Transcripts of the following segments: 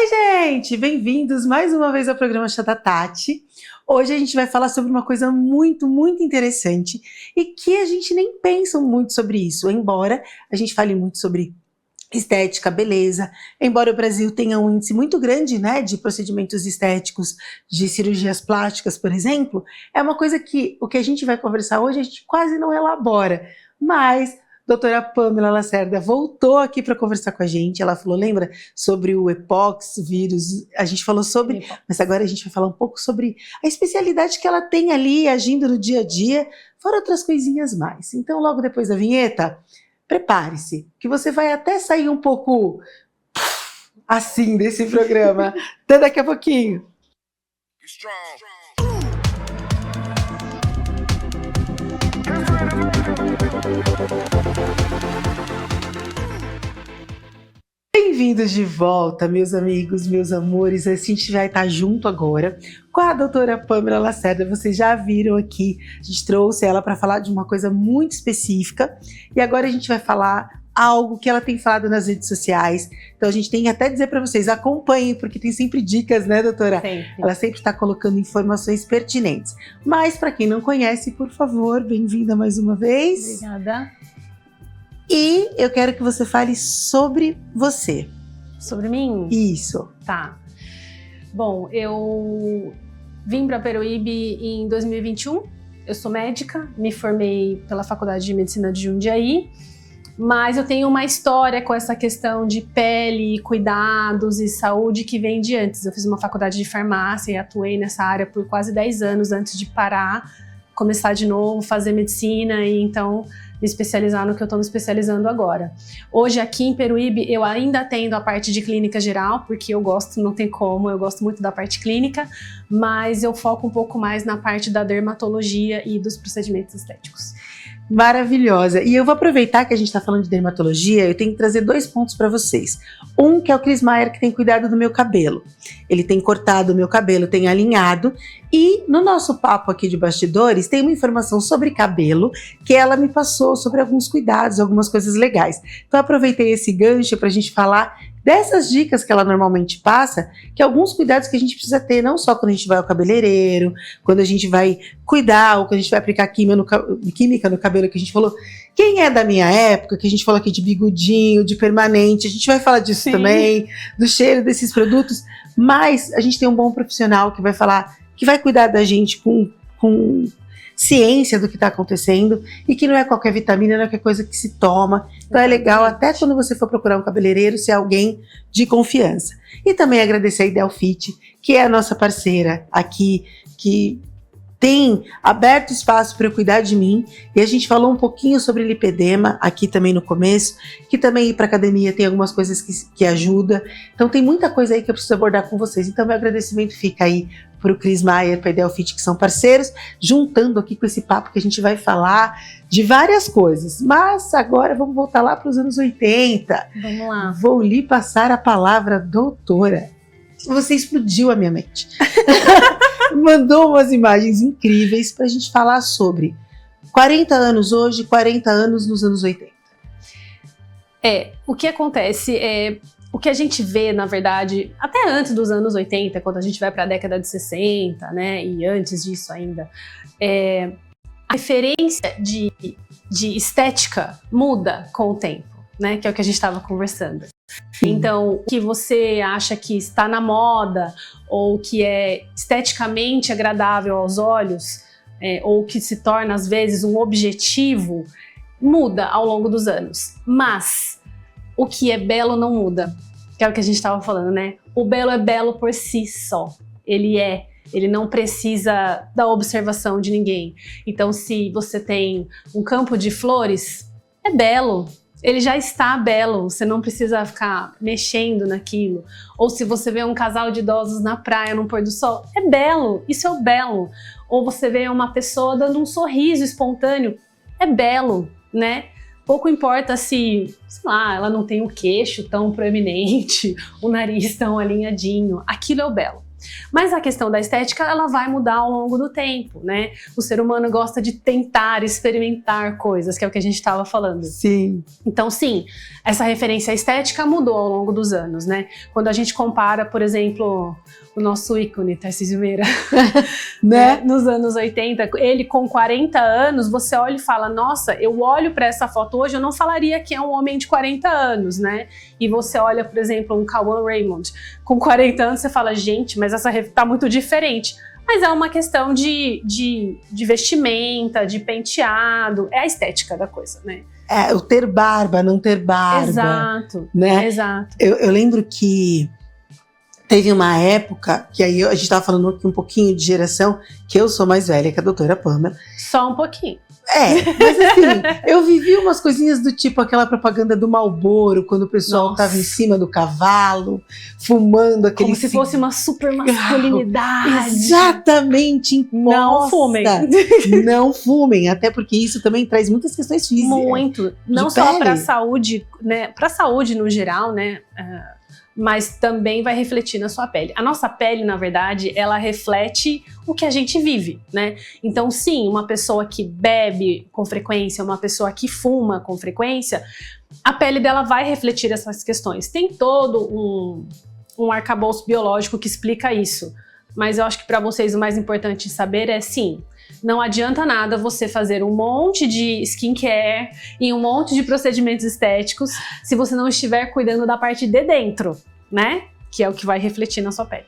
Gente, bem-vindos mais uma vez ao programa Chá da Tati. Hoje a gente vai falar sobre uma coisa muito interessante e que a gente nem pensa muito sobre isso, embora a gente fale muito sobre estética, beleza, embora o Brasil tenha um índice muito grande, né, de procedimentos estéticos, de cirurgias plásticas, por exemplo, é uma coisa que o que a gente vai conversar hoje a gente quase não elabora, mas doutora Pamela Lacerda voltou aqui para conversar com a gente. Ela falou, lembra, sobre o Epox vírus, a gente falou sobre, mas agora a gente vai falar um pouco sobre a especialidade que ela tem ali, agindo no dia a dia, fora outras coisinhas mais. Então, logo depois da vinheta, prepare-se, que você vai até sair um pouco assim desse programa. Até daqui a pouquinho. Bem-vindos de volta, meus amigos, meus amores. A gente vai estar junto agora com a doutora Pamela Lacerda. Vocês já viram aqui, a gente trouxe ela para falar de uma coisa muito específica e agora a gente vai falar algo que ela tem falado nas redes sociais. Então a gente tem que até dizer para vocês, acompanhem, porque tem sempre dicas, né, doutora? Sempre. Ela sempre está colocando informações pertinentes. Mas para quem não conhece, por favor, bem-vinda mais uma vez. Obrigada. E eu quero que você fale sobre você. Sobre mim? Isso. Tá. Bom, eu vim para Peruíbe em 2021. Eu sou médica, me formei pela Faculdade de Medicina de Jundiaí, mas eu tenho uma história com essa questão de pele, cuidados e saúde que vem de antes. Eu fiz uma faculdade de farmácia e atuei nessa área por quase 10 anos antes de parar, começar de novo, fazer medicina e então me especializar no que eu estou me especializando agora. Hoje aqui em Peruíbe eu ainda atendo a parte de clínica geral, porque eu gosto, não tem como, eu gosto muito da parte clínica, mas eu foco um pouco mais na parte da dermatologia e dos procedimentos estéticos. Maravilhosa. E eu vou aproveitar que a gente está falando de dermatologia, eu tenho que trazer 2 pontos para vocês. Um, que é o Chris Maier, que tem cuidado do meu cabelo. Ele tem cortado o meu cabelo, tem alinhado. E no nosso papo aqui de bastidores, tem uma informação sobre cabelo que ela me passou sobre alguns cuidados, algumas coisas legais. Então aproveitei esse gancho para a gente falar dessas dicas que ela normalmente passa, que alguns cuidados que a gente precisa ter, não só quando a gente vai ao cabeleireiro, quando a gente vai cuidar, ou quando a gente vai aplicar química no cabelo, que a gente falou. Quem é da minha época, que a gente falou aqui de bigodinho, de permanente, a gente vai falar disso Sim. também, do cheiro desses produtos, mas a gente tem um bom profissional que vai falar, que vai cuidar da gente com ciência do que está acontecendo e que não é qualquer vitamina, não é qualquer coisa que se toma. Então é legal até quando você for procurar um cabeleireiro ser alguém de confiança. E também agradecer a Idelfit, que é a nossa parceira aqui, que tem aberto espaço para eu cuidar de mim, e a gente falou um pouquinho sobre lipedema aqui também no começo, que também ir para academia tem algumas coisas que ajudam, então tem muita coisa aí que eu preciso abordar com vocês, então meu agradecimento fica aí para o Chris Maier, para a Idelfit, que são parceiros, juntando aqui com esse papo que a gente vai falar de várias coisas, mas agora vamos voltar lá para os anos 80. Vamos lá. Vou lhe passar a palavra, doutora. Você explodiu a minha mente. Mandou umas imagens incríveis para a gente falar sobre 40 anos hoje, 40 anos nos anos 80. O que acontece é o que a gente vê, na verdade, até antes dos anos 80, quando a gente vai para a década de 60, né, e antes disso ainda, a referência de estética muda com o tempo, né, que é o que a gente estava conversando. Então, o que você acha que está na moda ou que é esteticamente agradável aos olhos, ou que se torna às vezes um objetivo, muda ao longo dos anos. Mas o que é belo não muda, que é o que a gente estava falando, né? O belo é belo por si só. Ele não precisa da observação de ninguém. Então, se você tem um campo de flores, é belo. Ele já está belo, você não precisa ficar mexendo naquilo. Ou se você vê um casal de idosos na praia, no pôr do sol, é belo, isso é o belo. Ou você vê uma pessoa dando um sorriso espontâneo, é belo, né? Pouco importa se, sei lá, ela não tem o queixo tão proeminente, o nariz tão alinhadinho, aquilo é o belo. Mas a questão da estética, ela vai mudar ao longo do tempo, né? O ser humano gosta de tentar, experimentar coisas, que é o que a gente estava falando. Sim. Então, sim, essa referência estética mudou ao longo dos anos, né? Quando a gente compara, por exemplo, o nosso ícone, Tarcísio Meira, Né? nos anos 80, ele com 40 anos, você olha e fala, nossa, eu olho para essa foto hoje, eu não falaria que é um homem de 40 anos, né? E você olha, por exemplo, um Cauã Raymond com 40 anos, você fala, gente, mas essa tá muito diferente. Mas é uma questão de vestimenta, de penteado, é a estética da coisa, né? É, o ter barba, não ter barba. Exato, né? Exato. Eu lembro que teve uma época, que aí a gente tava falando aqui um pouquinho de geração, que eu sou mais velha que a doutora Pamela. Só um pouquinho. Mas assim, eu vivi umas coisinhas do tipo aquela propaganda do Marlboro, quando o pessoal tava em cima do cavalo, fumando aquele como se fosse uma super masculinidade. Exatamente, imposta. Não fumem. Não fumem, até porque isso também traz muitas questões físicas. Muito. Não só para a saúde, né? Para a saúde no geral, né? Mas também vai refletir na sua pele. A nossa pele, na verdade, ela reflete o que a gente vive, né? Então, sim, uma pessoa que bebe com frequência, uma pessoa que fuma com frequência, a pele dela vai refletir essas questões. Tem todo um arcabouço biológico que explica isso. Mas eu acho que para vocês o mais importante saber é, sim, não adianta nada você fazer um monte de skincare e um monte de procedimentos estéticos se você não estiver cuidando da parte de dentro, né? Que é o que vai refletir na sua pele.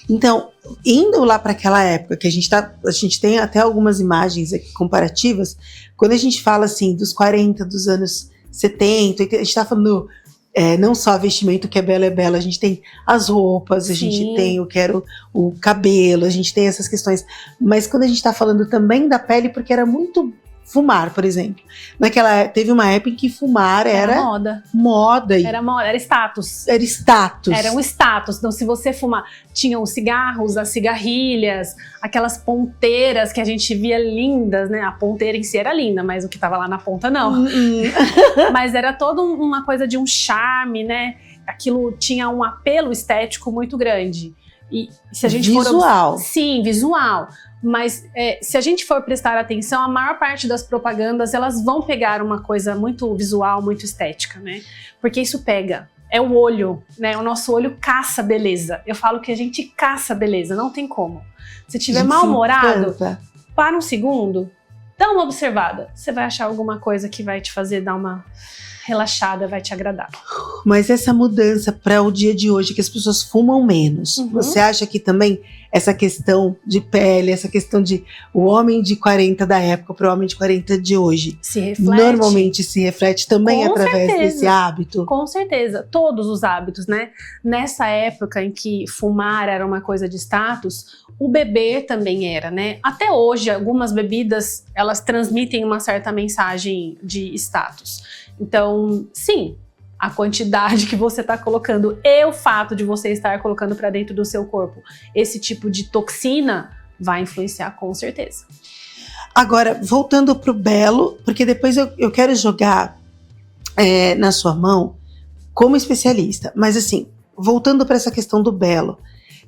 Então, indo lá para aquela época, que a gente tem até algumas imagens aqui comparativas, quando a gente fala assim dos 40, dos anos 70, a gente tá falando não só vestimento que é belo, a gente tem as roupas, a gente tem o cabelo, a gente tem essas questões. Mas quando a gente tá falando também da pele, porque era muito fumar, por exemplo. Teve uma época em que fumar era moda. Era moda, era status. Era status. Era um status. Então, se você fumar, tinham os cigarros, as cigarrilhas, aquelas ponteiras que a gente via lindas, né? A ponteira em si era linda, mas o que tava lá na ponta, não. Mas era toda uma coisa de um charme, né? Aquilo tinha um apelo estético muito grande. E se a gente visual. Sim, visual. Mas se a gente for prestar atenção, a maior parte das propagandas, elas vão pegar uma coisa muito visual, muito estética, né? Porque isso pega. É o olho, né? O nosso olho caça beleza. Eu falo que a gente caça beleza, não tem como. Se estiver mal-humorado, para um segundo, dá uma observada. Você vai achar alguma coisa que vai te fazer dar uma relaxada, vai te agradar. Mas essa mudança para o dia de hoje, que as pessoas fumam menos, você acha que também essa questão de pele, essa questão de o homem de 40 da época para o homem de 40 de hoje, se reflete? Normalmente se reflete também através desse hábito? Com certeza, todos os hábitos, né? Nessa época em que fumar era uma coisa de status, o beber também era, né? Até hoje, algumas bebidas, elas transmitem uma certa mensagem de status. Então, sim, a quantidade que você está colocando e o fato de você estar colocando para dentro do seu corpo esse tipo de toxina vai influenciar com certeza. Agora, voltando para o belo, porque depois eu quero jogar na sua mão como especialista, mas assim, voltando para essa questão do belo,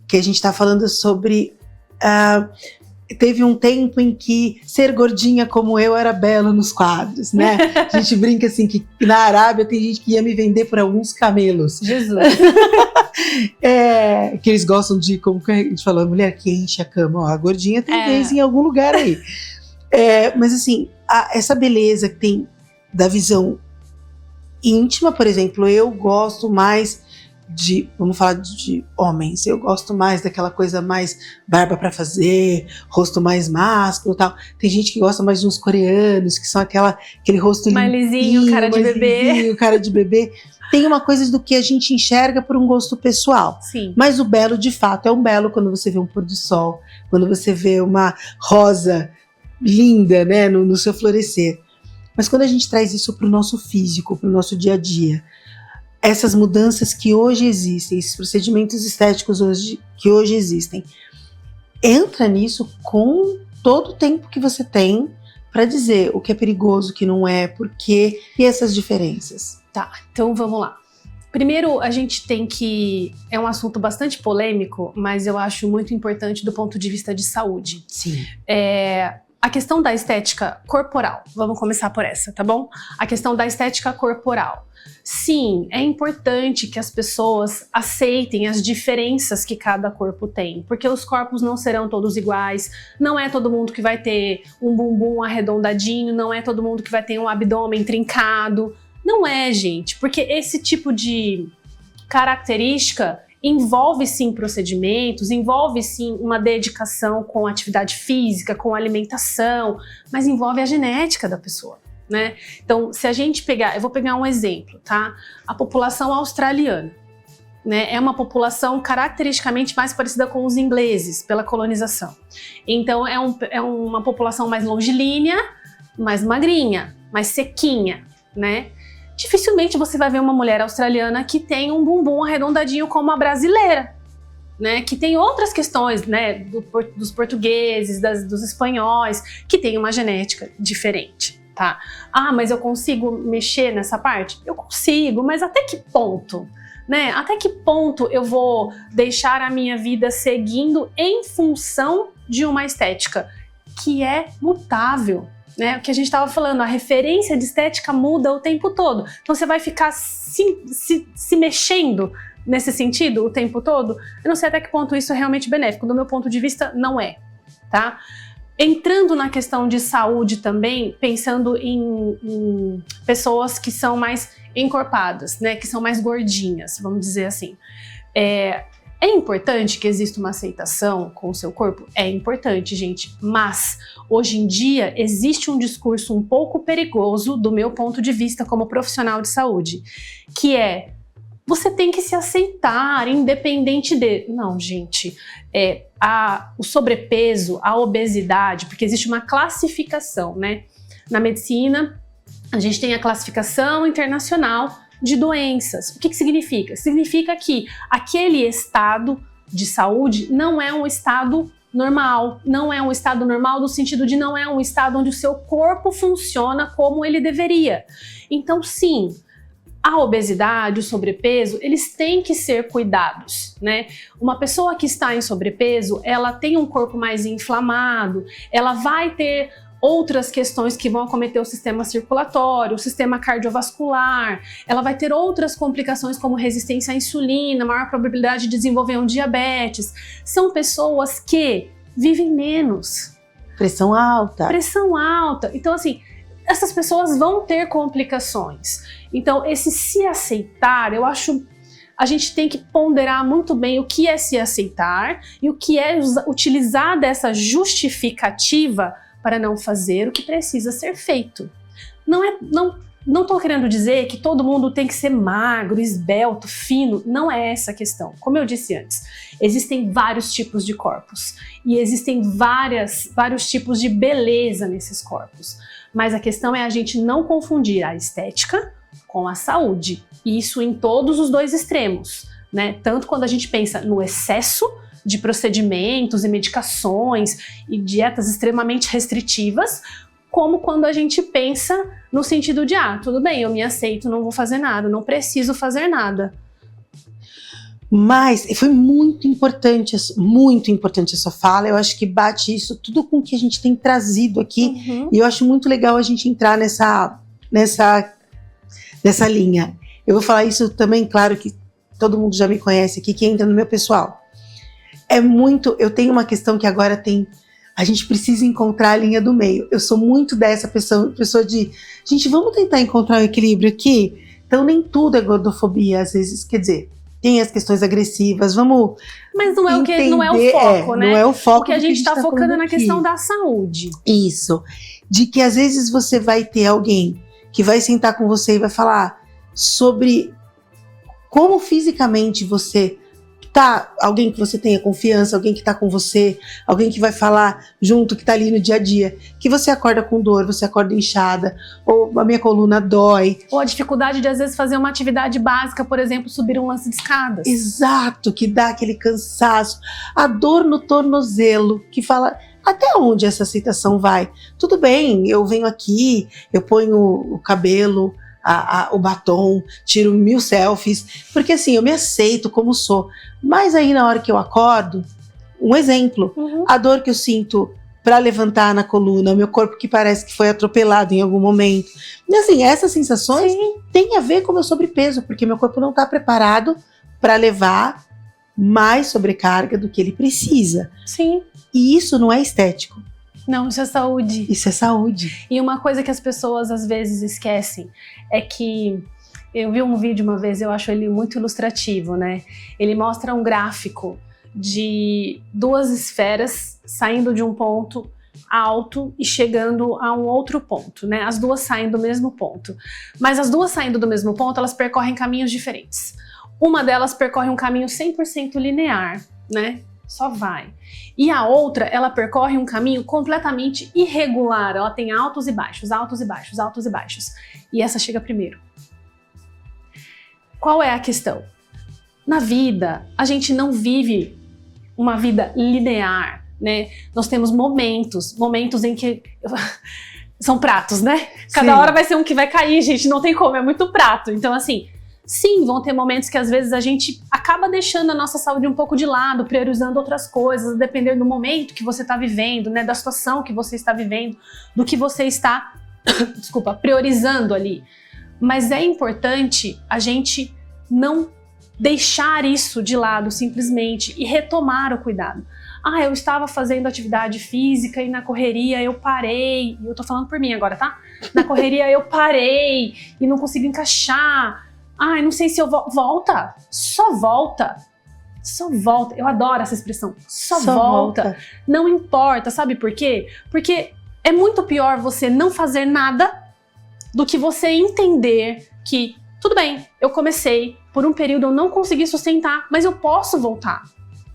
que a gente está falando sobre... teve um tempo em que ser gordinha como eu era belo nos quadros, né? A gente brinca assim que na Arábia tem gente que ia me vender por alguns camelos. Jesus! Que eles gostam de, como que a gente fala, a mulher que enche a cama. Ó, a gordinha tem vez em algum lugar aí. Mas assim, essa beleza que tem da visão íntima, por exemplo, eu gosto mais vamos falar de homens, eu gosto mais daquela coisa mais barba pra fazer, rosto mais másculo e tal. Tem gente que gosta mais de uns coreanos, que são aquele rosto mais lisinho, cara de bebê. Cara de bebê. Tem uma coisa do que a gente enxerga por um gosto pessoal. Sim. Mas o belo, de fato, é um belo quando você vê um pôr do sol, quando você vê uma rosa linda, né, no seu florescer. Mas quando a gente traz isso pro nosso físico, pro nosso dia a dia, essas mudanças que hoje existem, esses procedimentos estéticos que hoje existem, entra nisso com todo o tempo que você tem para dizer o que é perigoso, o que não é, por quê, e essas diferenças. Tá, então vamos lá. Primeiro, a gente tem que... É um assunto bastante polêmico, mas eu acho muito importante do ponto de vista de saúde. Sim. A questão da estética corporal. Vamos começar por essa, tá bom? A questão da estética corporal. Sim, é importante que as pessoas aceitem as diferenças que cada corpo tem, porque os corpos não serão todos iguais, não é todo mundo que vai ter um bumbum arredondadinho, não é todo mundo que vai ter um abdômen trincado, não é, gente, porque esse tipo de característica envolve sim procedimentos, envolve sim uma dedicação com atividade física, com alimentação, mas envolve a genética da pessoa. Né? Então, se a gente pegar, eu vou pegar um exemplo, tá? A população australiana, né? É uma população caracteristicamente mais parecida com os ingleses pela colonização. Então, é uma população mais longilínea, mais magrinha, mais sequinha, né? Dificilmente você vai ver uma mulher australiana que tem um bumbum arredondadinho como a brasileira, né? Que tem outras questões, né? Dos portugueses, dos espanhóis, que tem uma genética diferente. Tá. Ah, mas eu consigo mexer nessa parte? Eu consigo, mas até que ponto? Né? Até que ponto eu vou deixar a minha vida seguindo em função de uma estética que é mutável? Né? O que a gente estava falando, a referência de estética muda o tempo todo. Então você vai ficar se mexendo nesse sentido o tempo todo? Eu não sei até que ponto isso é realmente benéfico. Do meu ponto de vista, não é. Tá? Entrando na questão de saúde também, pensando em pessoas que são mais encorpadas, né, que são mais gordinhas, vamos dizer assim. É importante que exista uma aceitação com o seu corpo? É importante, gente, mas hoje em dia existe um discurso um pouco perigoso do meu ponto de vista como profissional de saúde, que é: você tem que se aceitar, independente de... Não, gente, o sobrepeso, a obesidade, porque existe uma classificação, né? Na medicina, a gente tem a classificação internacional de doenças. O que significa? Significa que aquele estado de saúde não é um estado normal, não é um estado normal no sentido de não é um estado onde o seu corpo funciona como ele deveria. Então, sim, a obesidade, o sobrepeso, eles têm que ser cuidados, né? Uma pessoa que está em sobrepeso, ela tem um corpo mais inflamado, ela vai ter outras questões que vão acometer o sistema circulatório, o sistema cardiovascular, ela vai ter outras complicações como resistência à insulina, maior probabilidade de desenvolver um diabetes. São pessoas que vivem menos. Pressão alta. Pressão alta. Então, assim, essas pessoas vão ter complicações. Então, esse se aceitar, eu acho, a gente tem que ponderar muito bem o que é se aceitar e o que é utilizar dessa justificativa para não fazer o que precisa ser feito. Não estou querendo dizer que todo mundo tem que ser magro, esbelto, fino, não é essa a questão. Como eu disse antes, existem vários tipos de corpos e existem vários tipos de beleza nesses corpos. Mas a questão é a gente não confundir a estética com a saúde. E isso em todos os dois extremos, né? Tanto quando a gente pensa no excesso de procedimentos e medicações e dietas extremamente restritivas, como quando a gente pensa no sentido de, tudo bem, eu me aceito, não vou fazer nada, não preciso fazer nada. Mas foi muito importante a sua fala. Eu acho que bate isso tudo com o que a gente tem trazido aqui. E eu acho muito legal a gente entrar nessa linha. Eu vou falar isso também, claro que todo mundo já me conhece aqui, que entra no meu pessoal. Eu tenho uma questão que agora a gente precisa encontrar a linha do meio. Eu sou muito dessa pessoa de, gente, vamos tentar encontrar um equilíbrio aqui? Então nem tudo é gordofobia, às vezes, quer dizer, tem as questões agressivas, vamos... Mas não é o foco, né? Não é o foco. Porque a gente está focando na questão da saúde. Isso. De que às vezes você vai ter alguém que vai sentar com você e vai falar sobre como fisicamente você tá, alguém que você tenha confiança, alguém que tá com você, alguém que vai falar junto, que tá ali no dia a dia, que você acorda com dor, você acorda inchada, ou a minha coluna dói. Ou a dificuldade de às vezes fazer uma atividade básica, por exemplo, subir um lance de escadas. Exato, que dá aquele cansaço, a dor no tornozelo, que fala... Até onde essa aceitação vai? Tudo bem, eu venho aqui, eu ponho o cabelo o batom, tiro 1000 selfies, porque assim, eu me aceito como sou. Mas aí na hora que eu acordo, um exemplo, a dor que eu sinto para levantar na coluna, o meu corpo que parece que foi atropelado em algum momento. E assim, essas sensações têm a ver com o meu sobrepeso, porque meu corpo não está preparado para levar mais sobrecarga do que ele precisa. Sim. E isso não é estético. Não, isso é saúde. Isso é saúde. E uma coisa que as pessoas às vezes esquecem é que eu vi um vídeo uma vez, eu acho ele muito ilustrativo, né? Ele mostra um gráfico de 2 esferas saindo de um ponto alto e chegando a um outro ponto, né? As duas saem do mesmo ponto. Mas as duas saindo do mesmo ponto, elas percorrem caminhos diferentes. Uma delas percorre um caminho 100% linear, né? Só vai. E a outra, ela percorre um caminho completamente irregular. Ela tem altos e baixos, altos e baixos, altos e baixos. E essa chega primeiro. Qual é a questão? Na vida, a gente não vive uma vida linear, né? Nós temos momentos em que... São pratos, né? Cada hora vai ser um que vai cair, gente. Não tem como, é muito prato. Então, assim... Sim, vão ter momentos que às vezes a gente acaba deixando a nossa saúde um pouco de lado, priorizando outras coisas, dependendo do momento que você está vivendo, né, da situação que você está vivendo, do que você está, priorizando ali. Mas é importante a gente não deixar isso de lado simplesmente e retomar o cuidado. Ah, eu estava fazendo atividade física e na correria eu parei, e eu tô falando por mim agora, tá? Na correria eu parei e não consigo encaixar. Ai, não sei se eu volta. Só volta. Só volta. Eu adoro essa expressão. Só volta. Não importa, sabe por quê? Porque é muito pior você não fazer nada do que você entender que, tudo bem, eu comecei, por um período eu não consegui sustentar, mas eu posso voltar.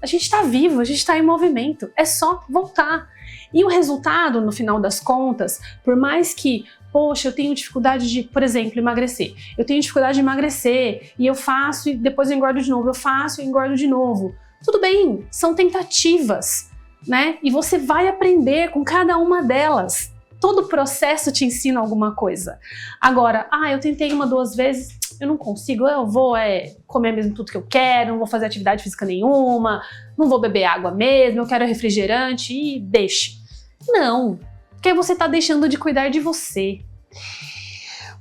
A gente tá vivo, a gente tá em movimento. É só voltar. E o resultado, no final das contas, por mais que poxa, eu tenho dificuldade de, por exemplo, emagrecer. Eu tenho dificuldade de emagrecer e eu faço e depois eu engordo de novo. Eu faço e engordo de novo. Tudo bem, são tentativas, né? E você vai aprender com cada uma delas. Todo processo te ensina alguma coisa. Agora, eu tentei 1, 2 vezes, eu não consigo, eu vou comer mesmo tudo que eu quero, não vou fazer atividade física nenhuma, não vou beber água mesmo, eu quero refrigerante e deixe. Não. Porque você tá deixando de cuidar de você.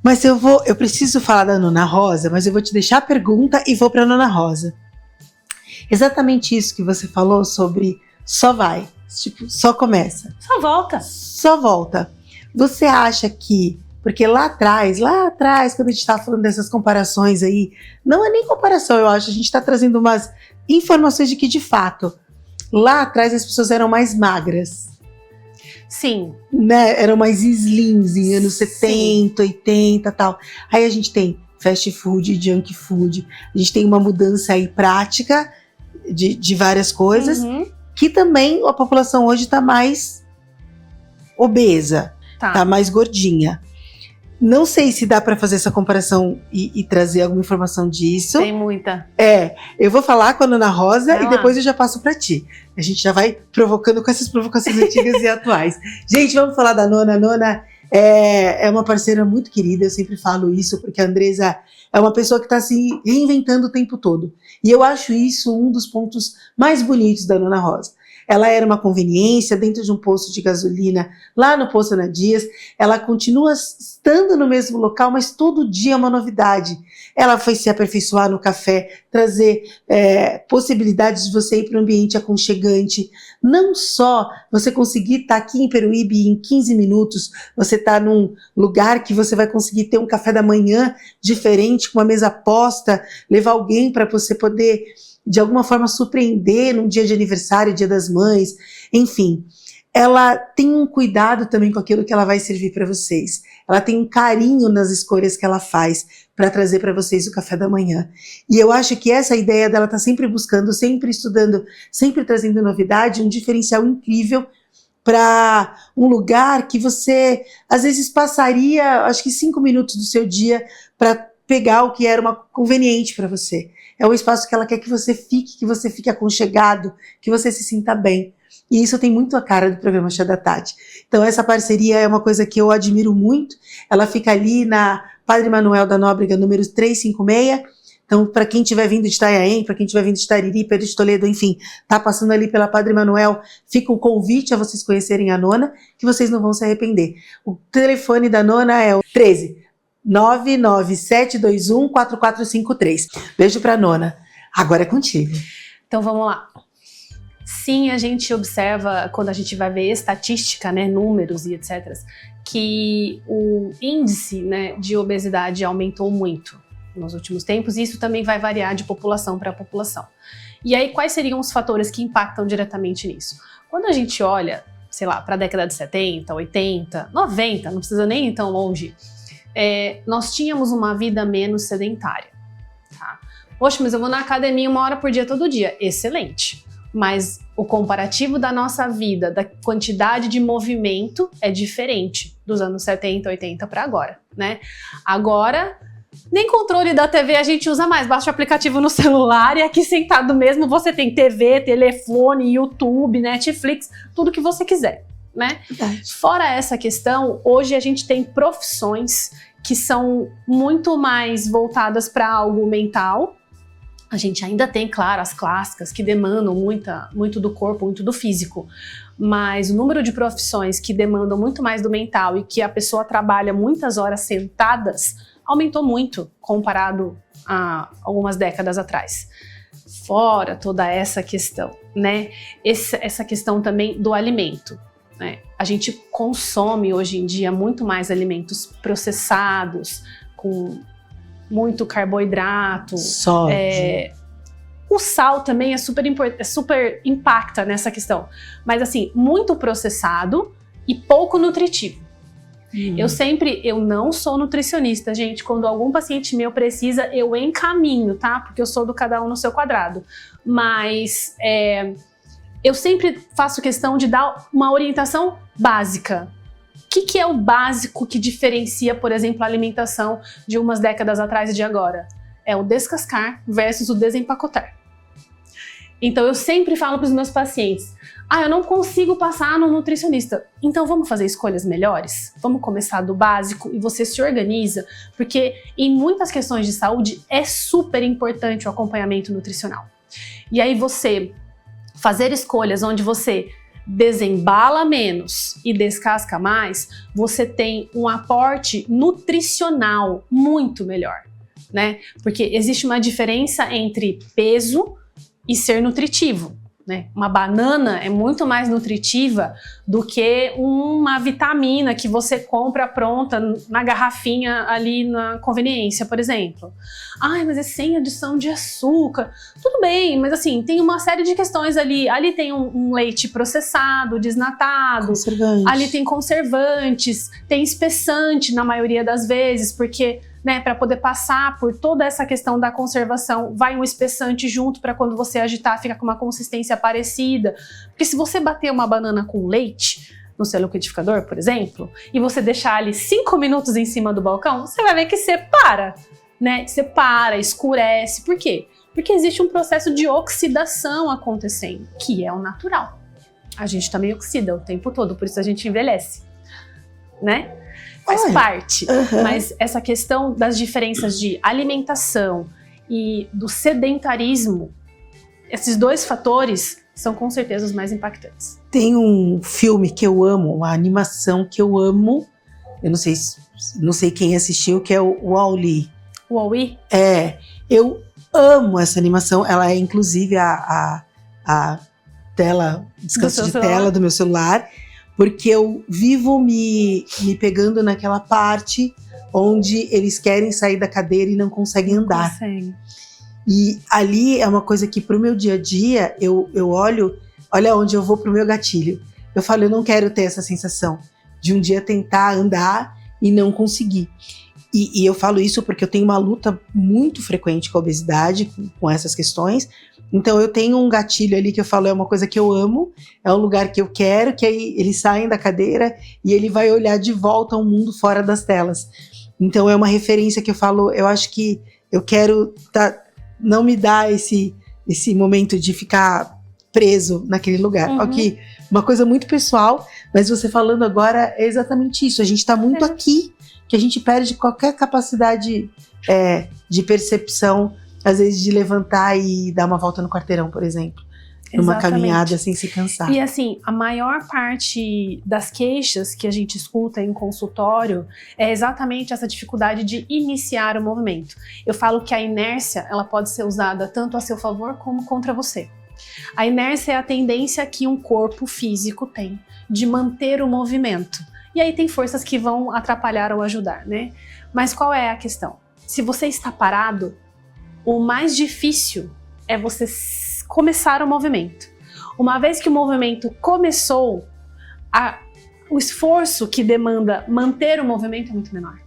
Mas eu preciso falar da Nona Rosa, mas eu vou te deixar a pergunta e vou pra Nona Rosa. Exatamente isso que você falou sobre só vai, tipo, só começa. Só volta. Só volta. Você acha que, porque lá atrás, quando a gente tava falando dessas comparações aí, não é nem comparação, eu acho, a gente tá trazendo umas informações de que, de fato, lá atrás as pessoas eram mais magras. Sim. Né? Eram mais slims em anos 70, 80 e tal. Aí a gente tem fast food, junk food, a gente tem uma mudança aí prática de várias coisas, que também a população hoje tá mais obesa, tá mais gordinha. Não sei se dá para fazer essa comparação e trazer alguma informação disso. Tem muita. Eu vou falar com a Nona Rosa e depois eu já passo para ti. A gente já vai provocando com essas provocações antigas e atuais. Gente, vamos falar da Nona. A Nona é uma parceira muito querida, eu sempre falo isso, porque a Andresa é uma pessoa que está se reinventando o tempo todo. E eu acho isso um dos pontos mais bonitos da Nona Rosa. Ela era uma conveniência dentro de um posto de gasolina, lá no Posto Ana Dias. Ela continua estando no mesmo local, mas todo dia é uma novidade. Ela foi se aperfeiçoar no café, trazer possibilidades de você ir para um ambiente aconchegante. Não só você conseguir estar aqui em Peruíbe e em 15 minutos, você está num lugar que você vai conseguir ter um café da manhã diferente, com uma mesa posta, levar alguém para você poder de alguma forma surpreender num dia de aniversário, dia das mães, enfim. Ela tem um cuidado também com aquilo que ela vai servir para vocês. Ela tem um carinho nas escolhas que ela faz para trazer para vocês o café da manhã. E eu acho que essa ideia dela tá sempre buscando, sempre estudando, sempre trazendo novidade, um diferencial incrível para um lugar que você, às vezes, passaria, acho que 5 minutos do seu dia para pegar o que era uma conveniente para você. É um espaço que ela quer que você fique aconchegado, que você se sinta bem. E isso tem muito a cara do programa Chá da Tati. Então essa parceria é uma coisa que eu admiro muito. Ela fica ali na Padre Manuel da Nóbrega, número 356. Então, para quem estiver vindo de Itanhaém, para quem estiver vindo de Tariri, Pedro de Toledo, enfim, tá passando ali pela Padre Manuel, fica o convite a vocês conhecerem a Nona, que vocês não vão se arrepender. O telefone da Nona é o 13-99721-4453. Beijo pra Nona. Agora é contigo. Então vamos lá. Sim, a gente observa, quando a gente vai ver estatística, né, números e etc., que o índice, né, de obesidade aumentou muito nos últimos tempos, e isso também vai variar de população para população. E aí, quais seriam os fatores que impactam diretamente nisso? Quando a gente olha, sei lá, para a década de 70, 80, 90, não precisa nem ir tão longe, nós tínhamos uma vida menos sedentária. Tá? Poxa, mas eu vou na academia 1 hora por dia todo dia. Excelente. Mas o comparativo da nossa vida, da quantidade de movimento, é diferente dos anos 70, 80 para agora, né? Agora, nem controle da TV a gente usa mais, baixa o aplicativo no celular e aqui sentado mesmo você tem TV, telefone, YouTube, Netflix, tudo que você quiser, né? Verdade. Fora essa questão, hoje a gente tem profissões que são muito mais voltadas para algo mental. A gente ainda tem, claro, as clássicas que demandam muito do corpo, muito do físico, mas o número de profissões que demandam muito mais do mental e que a pessoa trabalha muitas horas sentadas aumentou muito comparado a algumas décadas atrás. Fora toda essa questão, né? Essa questão também do alimento, né? A gente consome hoje em dia muito mais alimentos processados, com muito carboidrato. Sódio. O sal também super impacta nessa questão. Mas assim, muito processado e pouco nutritivo. Eu não sou nutricionista, gente. Quando algum paciente meu precisa, eu encaminho, tá? Porque eu sou do cada um no seu quadrado. Mas eu sempre faço questão de dar uma orientação básica. O que é o básico que diferencia, por exemplo, a alimentação de umas décadas atrás e de agora? É o descascar versus o desempacotar. Então eu sempre falo para os meus pacientes, eu não consigo passar no nutricionista. Então vamos fazer escolhas melhores? Vamos começar do básico e você se organiza, porque em muitas questões de saúde é super importante o acompanhamento nutricional. E aí você fazer escolhas onde você desembala menos e descasca mais, você tem um aporte nutricional muito melhor, né? Porque existe uma diferença entre peso e ser nutritivo, né? Uma banana é muito mais nutritiva do que uma vitamina que você compra pronta na garrafinha ali na conveniência, por exemplo. Mas é sem adição de açúcar. Tudo bem, mas assim, tem uma série de questões ali. Ali tem um leite processado, desnatado. Conservante. Ali tem conservantes, tem espessante na maioria das vezes, porque, né, para poder passar por toda essa questão da conservação, vai um espessante junto para quando você agitar fica com uma consistência parecida. Porque se você bater uma banana com leite no seu liquidificador, por exemplo, e você deixar ali 5 minutos em cima do balcão, você vai ver que separa, né? Separa, escurece. Por quê? Porque existe um processo de oxidação acontecendo, que é o natural. A gente também oxida o tempo todo, por isso a gente envelhece, né? Faz parte, mas essa questão das diferenças de alimentação e do sedentarismo, esses dois fatores são com certeza os mais impactantes. Tem um filme que eu amo, uma animação que eu amo, eu não sei quem assistiu, que é o Wall-E. O Wall-E? Eu amo essa animação, ela é inclusive a tela, descanso de tela do meu celular, porque eu vivo me pegando naquela parte onde eles querem sair da cadeira e não conseguem andar. E ali é uma coisa que pro meu dia a dia, eu olha onde eu vou pro meu gatilho. Eu falo, eu não quero ter essa sensação de um dia tentar andar e não conseguir. E eu falo isso porque eu tenho uma luta muito frequente com a obesidade, com essas questões. Então eu tenho um gatilho ali que eu falo, é uma coisa que eu amo, é um lugar que eu quero, que aí eles saem da cadeira e ele vai olhar de volta ao mundo fora das telas. Então é uma referência que eu falo, eu acho que eu quero não me dar esse momento de ficar preso naquele lugar. Ok, uma coisa muito pessoal, mas você falando agora é exatamente isso, a gente tá muito aqui que a gente perde qualquer capacidade de percepção, às vezes de levantar e dar uma volta no quarteirão, por exemplo. Numa caminhada sem se cansar. E assim, a maior parte das queixas que a gente escuta em consultório é exatamente essa dificuldade de iniciar o movimento. Eu falo que a inércia, ela pode ser usada tanto a seu favor como contra você. A inércia é a tendência que um corpo físico tem de manter o movimento. E aí tem forças que vão atrapalhar ou ajudar, né? Mas qual é a questão? Se você está parado, o mais difícil é você começar o movimento. Uma vez que o movimento começou, o esforço que demanda manter o movimento é muito menor.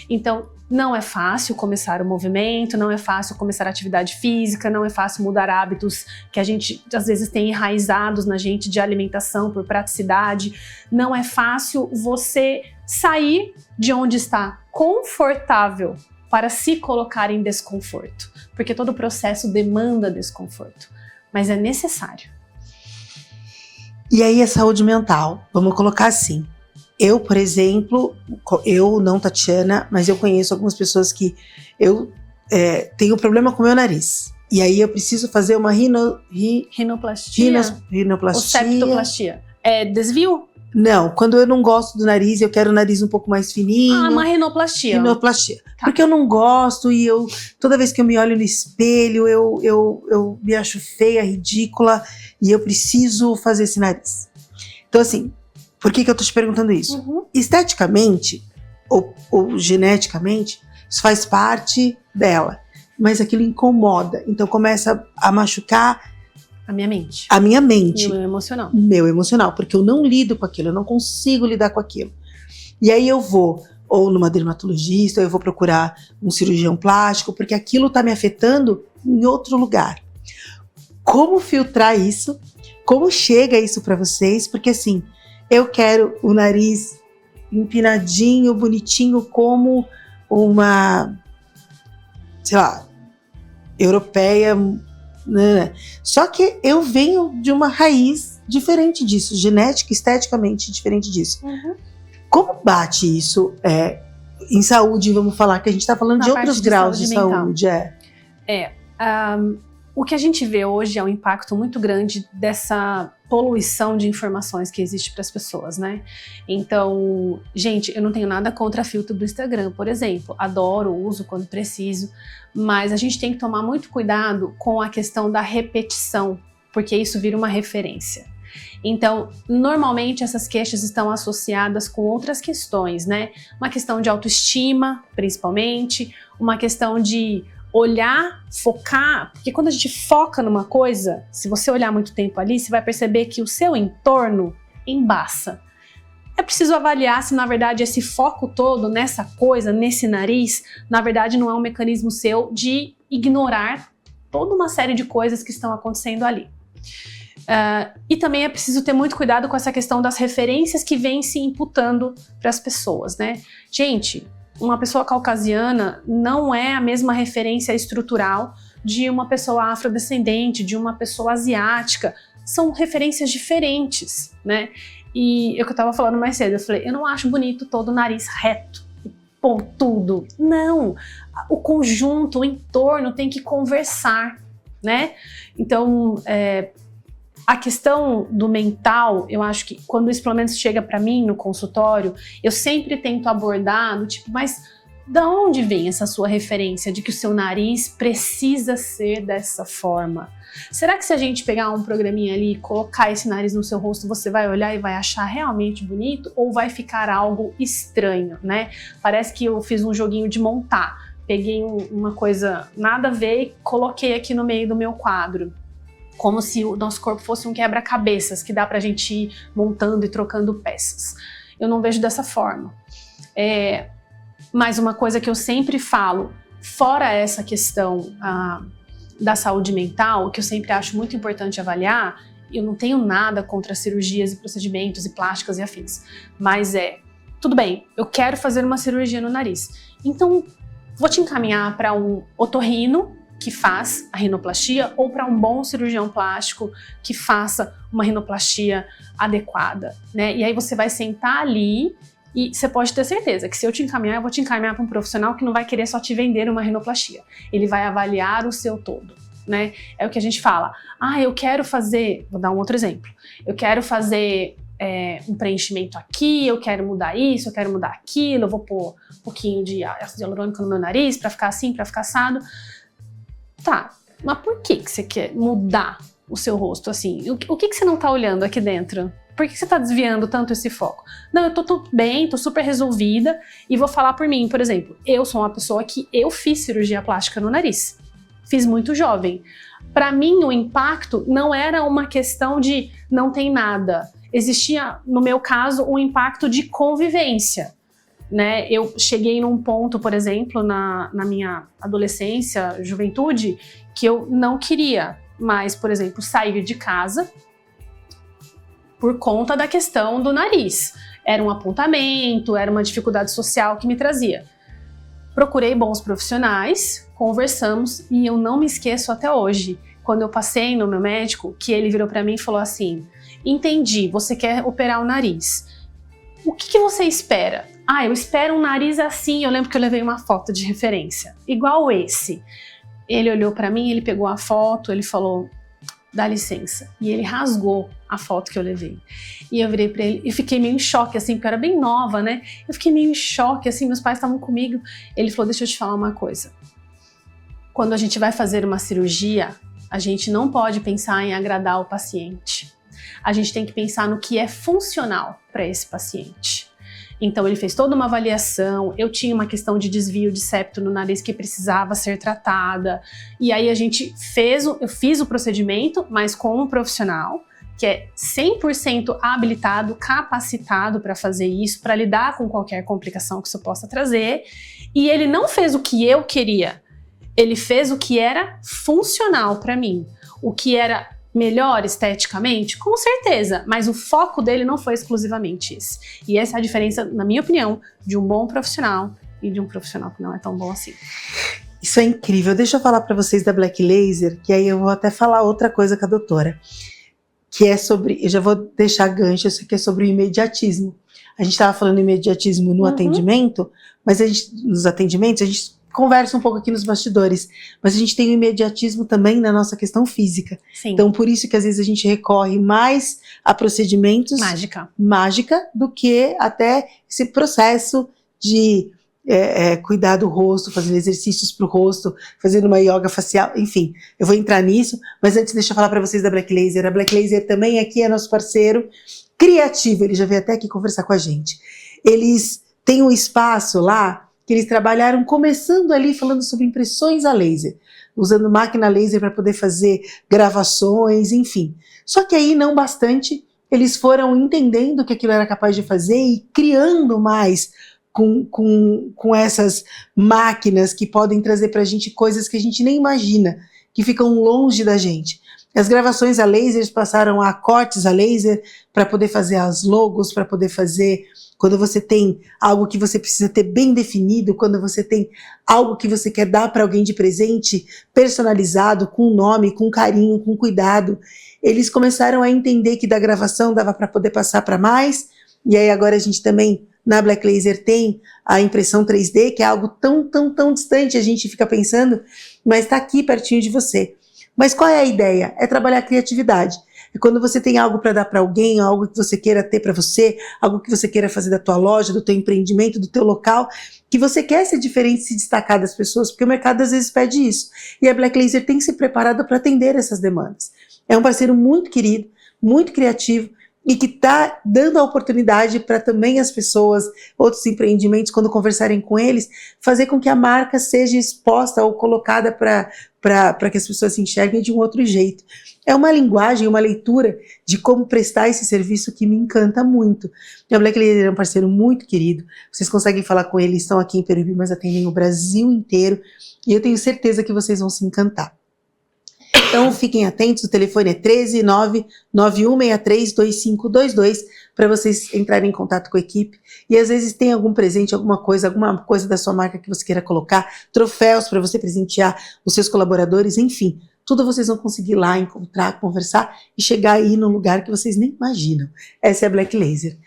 Então, não é fácil começar o movimento, não é fácil começar a atividade física, não é fácil mudar hábitos que a gente às vezes tem enraizados na gente de alimentação por praticidade. Não é fácil você sair de onde está confortável para se colocar em desconforto, porque todo o processo demanda desconforto, mas é necessário. E aí a saúde mental, vamos colocar assim. Eu, por exemplo, eu não Tatiana, mas eu conheço algumas pessoas que eu tenho problema com o meu nariz. E aí eu preciso fazer uma rinoplastia. Ou septoplastia. É desvio? Não, quando eu não gosto do nariz, eu quero o nariz um pouco mais fininho. Ah, uma rinoplastia. Rinoplastia. Tá. Porque eu não gosto e toda vez que eu me olho no espelho, eu me acho feia, ridícula e eu preciso fazer esse nariz. Então assim, por que eu tô te perguntando isso? Uhum. Esteticamente ou geneticamente, isso faz parte dela, mas aquilo incomoda, então começa a machucar a minha mente. A minha mente. E o meu emocional. O meu emocional, porque eu não lido com aquilo, eu não consigo lidar com aquilo. E aí eu vou ou numa dermatologista, ou eu vou procurar um cirurgião plástico, porque aquilo tá me afetando em outro lugar. Como filtrar isso? Como chega isso para vocês? Porque assim, eu quero o nariz empinadinho, bonitinho, como uma, sei lá, europeia, né? Só que eu venho de uma raiz diferente disso, genética, esteticamente diferente disso. Uhum. Como bate isso em saúde, vamos falar, que a gente está falando de outros graus de saúde. O que a gente vê hoje é um impacto muito grande dessa poluição de informações que existe para as pessoas, né? Então, gente, eu não tenho nada contra filtro do Instagram, por exemplo. Adoro, uso quando preciso, mas a gente tem que tomar muito cuidado com a questão da repetição, porque isso vira uma referência. Então, normalmente essas queixas estão associadas com outras questões, né? Uma questão de autoestima, principalmente, uma questão de olhar, focar, porque quando a gente foca numa coisa, se você olhar muito tempo ali, você vai perceber que o seu entorno embaça. É preciso avaliar se, na verdade, esse foco todo nessa coisa, nesse nariz, na verdade não é um mecanismo seu de ignorar toda uma série de coisas que estão acontecendo ali. E também é preciso ter muito cuidado com essa questão das referências que vêm se imputando para as pessoas, né? Gente, uma pessoa caucasiana não é a mesma referência estrutural de uma pessoa afrodescendente, de uma pessoa asiática. São referências diferentes, né? E eu que eu tava falando mais cedo, eu falei, eu não acho bonito todo o nariz reto, pontudo. Não, o conjunto, o entorno tem que conversar, né? Então, a questão do mental, eu acho que quando isso pelo menos chega para mim no consultório, eu sempre tento abordar do tipo, mas da onde vem essa sua referência de que o seu nariz precisa ser dessa forma? Será que se a gente pegar um programinha ali e colocar esse nariz no seu rosto, você vai olhar e vai achar realmente bonito ou vai ficar algo estranho, né? Parece que eu fiz um joguinho de montar. Peguei uma coisa nada a ver e coloquei aqui no meio do meu quadro. Como se o nosso corpo fosse um quebra-cabeças que dá pra gente ir montando e trocando peças. Eu não vejo dessa forma. Mas uma coisa que eu sempre falo, fora essa questão da saúde mental, que eu sempre acho muito importante avaliar, eu não tenho nada contra cirurgias e procedimentos e plásticas e afins, mas tudo bem, eu quero fazer uma cirurgia no nariz, então vou te encaminhar para um otorrino que faz a rinoplastia ou para um bom cirurgião plástico que faça uma rinoplastia adequada, né? E aí você vai sentar ali E você pode ter certeza que se eu te encaminhar, eu vou te encaminhar para um profissional que não vai querer só te vender uma rinoplastia. Ele vai avaliar o seu todo, né? É o que a gente fala. Eu quero fazer... Vou dar um outro exemplo. Eu quero fazer um preenchimento aqui, eu quero mudar isso, eu quero mudar aquilo, eu vou pôr um pouquinho de ácido hialurônico no meu nariz para ficar assim, para ficar assado. Tá, mas por que você quer mudar o seu rosto assim? O que você não tá olhando aqui dentro? Por que você tá desviando tanto esse foco? Não, eu tô bem, tô super resolvida e vou falar por mim, por exemplo. Eu sou uma pessoa que eu fiz cirurgia plástica no nariz. Fiz muito jovem. Para mim, o impacto não era uma questão de não tem nada. Existia, no meu caso, um impacto de convivência. Né? Eu cheguei num ponto, por exemplo, na minha adolescência, juventude, que eu não queria mais, por exemplo, sair de casa por conta da questão do nariz. Era um apontamento, era uma dificuldade social que me trazia. Procurei bons profissionais, conversamos e eu não me esqueço até hoje, quando eu passei no meu médico, que ele virou para mim e falou assim: entendi, você quer operar o nariz. O que você espera? Eu espero um nariz assim. Eu lembro que eu levei uma foto de referência, igual esse. Ele olhou para mim, ele pegou a foto, ele falou: dá licença. E ele rasgou a foto que eu levei. E eu virei para ele e fiquei meio em choque, assim, porque eu era bem nova, né? Eu fiquei meio em choque, assim, meus pais estavam comigo. Ele falou: deixa eu te falar uma coisa. Quando a gente vai fazer uma cirurgia, a gente não pode pensar em agradar o paciente. A gente tem que pensar no que é funcional para esse paciente. Então ele fez toda uma avaliação, eu tinha uma questão de desvio de septo no nariz que precisava ser tratada, e aí eu fiz o procedimento, mas com um profissional que é 100% habilitado, capacitado para fazer isso, para lidar com qualquer complicação que isso possa trazer, e ele não fez o que eu queria, ele fez o que era funcional para mim, o que era melhor esteticamente? Com certeza, mas o foco dele não foi exclusivamente esse. E essa é a diferença, na minha opinião, de um bom profissional e de um profissional que não é tão bom assim. Isso é incrível. Deixa eu falar para vocês da Black Laser, que aí eu vou até falar outra coisa com a doutora, que é sobre, eu já vou deixar gancho, isso aqui é sobre o imediatismo. A gente estava falando imediatismo no atendimento, mas nos atendimentos a gente conversa um pouco aqui nos bastidores, mas a gente tem o imediatismo também na nossa questão física. Sim. Então, por isso que às vezes a gente recorre mais a procedimentos mágica do que até esse processo de cuidar do rosto, fazendo exercícios para o rosto, fazendo uma yoga facial, enfim, eu vou entrar nisso, mas antes deixa eu falar para vocês da Black Laser. A Black Laser também aqui é nosso parceiro criativo, ele já veio até aqui conversar com a gente. Eles têm um espaço lá que eles trabalharam começando ali falando sobre impressões a laser, usando máquina laser para poder fazer gravações, enfim. Só que aí, não bastante, eles foram entendendo que aquilo era capaz de fazer e criando mais com essas máquinas que podem trazer para a gente coisas que a gente nem imagina, que ficam longe da gente. As gravações a laser, eles passaram a cortes a laser para poder fazer as logos, para poder fazer... Quando você tem algo que você precisa ter bem definido, quando você tem algo que você quer dar para alguém de presente, personalizado, com nome, com carinho, com cuidado, eles começaram a entender que da gravação dava para poder passar para mais, e aí agora a gente também, na Black Laser, tem a impressão 3D, que é algo tão distante, a gente fica pensando, mas está aqui pertinho de você. Mas qual é a ideia? É trabalhar a criatividade. É quando você tem algo para dar para alguém, algo que você queira ter para você, algo que você queira fazer da tua loja, do teu empreendimento, do teu local, que você quer ser diferente, se destacar das pessoas, porque o mercado às vezes pede isso. E a Black Laser tem que ser preparada para atender essas demandas. É um parceiro muito querido, muito criativo, e que está dando a oportunidade para também as pessoas, outros empreendimentos, quando conversarem com eles, fazer com que a marca seja exposta ou colocada para que as pessoas se enxerguem de um outro jeito. É uma linguagem, uma leitura de como prestar esse serviço que me encanta muito. A Black Laser é um parceiro muito querido, vocês conseguem falar com eles, estão aqui em Peruíbe, mas atendem o Brasil inteiro, e eu tenho certeza que vocês vão se encantar. Então fiquem atentos, o telefone é 13 99163 2522 para vocês entrarem em contato com a equipe. E às vezes tem algum presente, alguma coisa da sua marca que você queira colocar, troféus para você presentear os seus colaboradores, enfim. Tudo vocês vão conseguir lá encontrar, conversar e chegar aí num lugar que vocês nem imaginam. Essa é a Black Laser.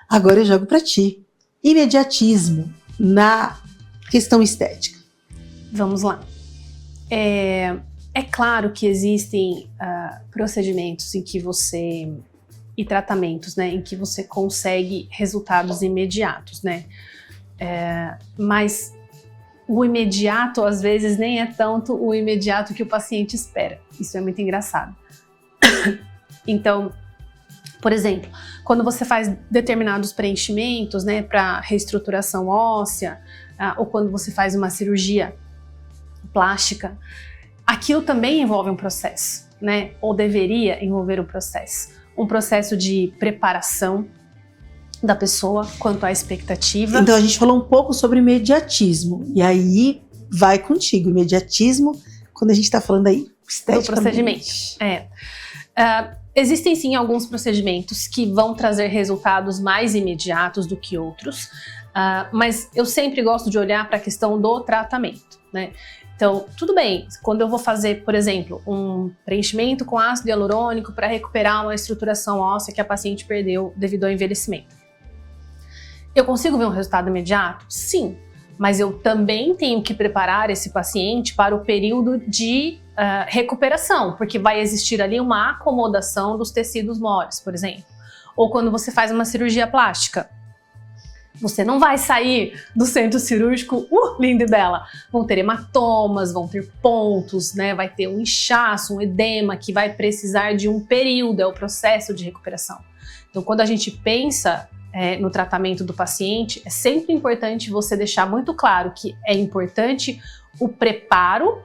Agora eu jogo para ti. imediatismo na questão estética? Vamos lá. É claro que existem procedimentos em que você... e tratamentos, né, em que você consegue resultados imediatos, né? Mas o imediato, às vezes, nem é tanto o imediato que o paciente espera. Isso é muito engraçado. Então, por exemplo, quando você faz determinados preenchimentos, né, para reestruturação óssea, ou quando você faz uma cirurgia plástica, aquilo também envolve um processo, né? Ou deveria envolver um processo de preparação da pessoa quanto à expectativa. Então a gente falou um pouco sobre imediatismo, e aí vai contigo, imediatismo, quando a gente está falando aí do procedimento. Existem sim alguns procedimentos que vão trazer resultados mais imediatos do que outros, mas eu sempre gosto de olhar para a questão do tratamento, né? Então, tudo bem, quando eu vou fazer, por exemplo, um preenchimento com ácido hialurônico para recuperar uma estruturação óssea que a paciente perdeu devido ao envelhecimento. Eu consigo ver um resultado imediato? Sim, mas eu também tenho que preparar esse paciente para o período de recuperação, porque vai existir ali uma acomodação dos tecidos moles, por exemplo. Ou quando você faz uma cirurgia plástica, você não vai sair do centro cirúrgico, linda e bela. Vão ter hematomas, vão ter pontos, né? Vai ter um inchaço, um edema que vai precisar de um período, é o processo de recuperação. Então, quando a gente pensa no tratamento do paciente, é sempre importante você deixar muito claro que é importante o preparo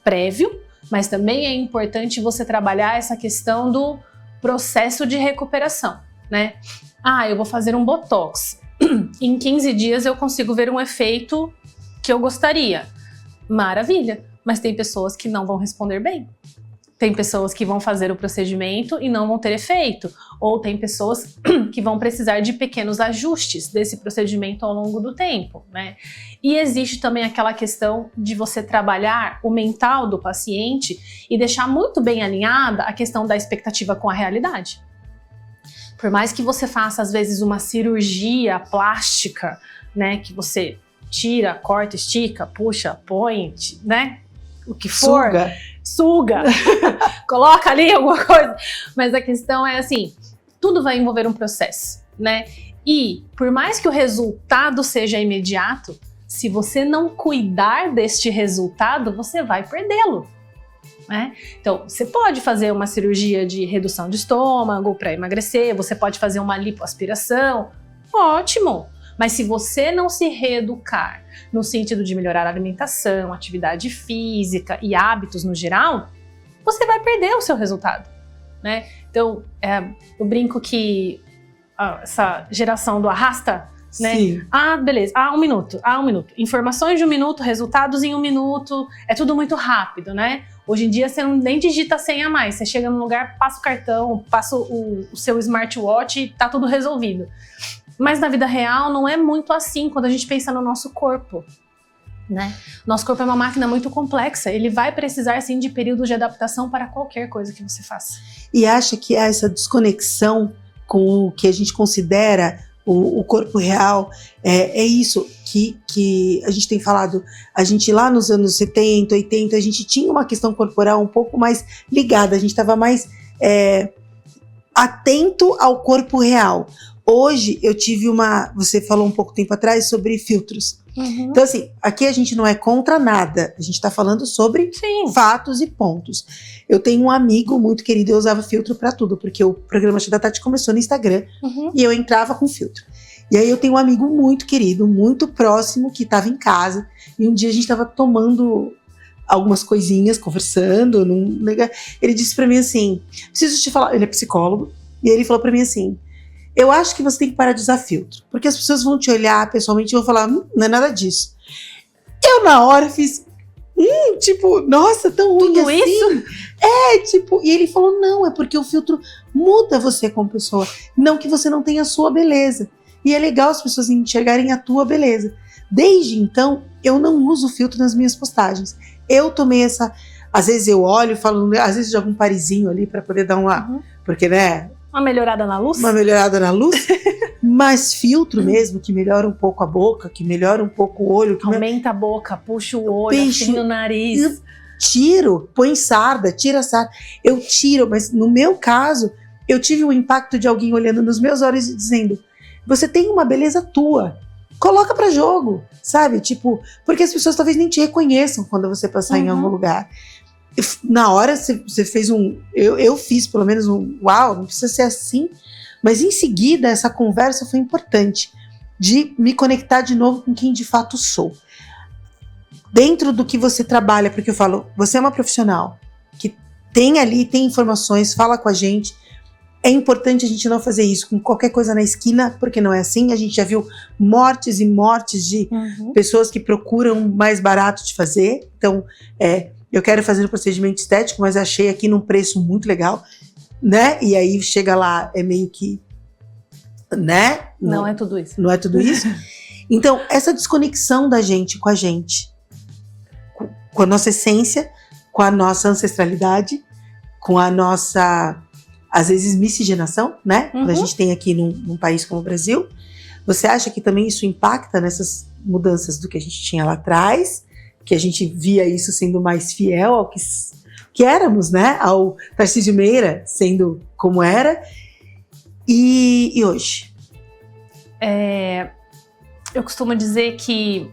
prévio, mas também é importante você trabalhar essa questão do processo de recuperação, né? Eu vou fazer um botox. Em 15 dias eu consigo ver um efeito que eu gostaria. Maravilha, mas tem pessoas que não vão responder bem. Tem pessoas que vão fazer o procedimento e não vão ter efeito. Ou tem pessoas que vão precisar de pequenos ajustes desse procedimento ao longo do tempo, né? E existe também aquela questão de você trabalhar o mental do paciente e deixar muito bem alinhada a questão da expectativa com a realidade. Por mais que você faça, às vezes, uma cirurgia plástica, né? Que você tira, corta, estica, puxa, põe, né? O que for. Suga. Coloca ali alguma coisa. Mas a questão é assim, tudo vai envolver um processo, né? E por mais que o resultado seja imediato, se você não cuidar deste resultado, você vai perdê-lo. Né? Então, você pode fazer uma cirurgia de redução de estômago para emagrecer, você pode fazer uma lipoaspiração, ótimo! Mas se você não se reeducar no sentido de melhorar a alimentação, atividade física e hábitos no geral, você vai perder o seu resultado, né? Então, eu brinco que essa geração do arrasta, né? Sim. Beleza, 1 minuto, 1 minuto. Informações de 1 minuto, resultados em 1 minuto, é tudo muito rápido, né? Hoje em dia você nem digita a senha mais, você chega num lugar, passa o cartão, passa o seu smartwatch e tá tudo resolvido. Mas na vida real não é muito assim quando a gente pensa no nosso corpo, né? Nosso corpo é uma máquina muito complexa, ele vai precisar sim de períodos de adaptação para qualquer coisa que você faça. E acha que essa desconexão com o que a gente considera o corpo real, é isso que a gente tem falado. A gente lá nos anos 70, 80, a gente tinha uma questão corporal um pouco mais ligada, a gente estava mais atento ao corpo real. Hoje eu tive você falou um pouco tempo atrás sobre filtros. Uhum. Então assim, aqui a gente não é contra nada, a gente está falando sobre fatos e pontos. Eu tenho um amigo muito querido, eu usava filtro para tudo, porque o programa Chá da Tati começou no Instagram, e eu entrava com filtro. E aí eu tenho um amigo muito querido, muito próximo, que estava em casa, e um dia a gente estava tomando algumas coisinhas, conversando, ele disse para mim assim, preciso te falar, ele é psicólogo, e ele falou para mim assim, eu acho que você tem que parar de usar filtro, porque as pessoas vão te olhar pessoalmente e vão falar, não é nada disso. Eu na hora fiz, tipo, nossa, tão ruim tudo assim? Isso? E ele falou, não, é porque o filtro muda você como pessoa, não que você não tenha a sua beleza. E é legal as pessoas enxergarem a tua beleza. Desde então, eu não uso filtro nas minhas postagens. Eu tomei às vezes eu olho, falo, às vezes jogo um parizinho ali pra poder dar porque, né? Uma melhorada na luz? Uma melhorada na luz. mais filtro mesmo, que melhora um pouco a boca, que melhora um pouco o olho. Que aumenta a boca, puxa o olho, afina o nariz. Tiro, põe sarda, tira sarda. Eu tiro, mas no meu caso, eu tive o impacto de alguém olhando nos meus olhos e dizendo: você tem uma beleza tua, coloca pra jogo, sabe? Tipo, porque as pessoas talvez nem te reconheçam quando você passar em algum lugar. Na hora você fez eu fiz pelo menos uau, não precisa ser assim. Mas em seguida, essa conversa foi importante de me conectar de novo com quem de fato sou. Dentro do que você trabalha, porque eu falo, você é uma profissional que tem ali, tem informações, fala com a gente. É importante a gente não fazer isso com qualquer coisa na esquina, porque não é assim. A gente já viu mortes e mortes de pessoas que procuram mais barato de fazer. Então, eu quero fazer um procedimento estético, mas achei aqui num preço muito legal, né? E aí chega lá, é meio que, né? Não é tudo isso. Não é tudo isso. Então, essa desconexão da gente com a gente, com a nossa essência, com a nossa ancestralidade, com a nossa, às vezes, miscigenação, né? Que a gente tem aqui num país como o Brasil. Você acha que também isso impacta nessas mudanças do que a gente tinha lá atrás? Que a gente via isso sendo mais fiel ao que éramos, né? Ao Tarcísio Meira sendo como era. E hoje? Eu costumo dizer que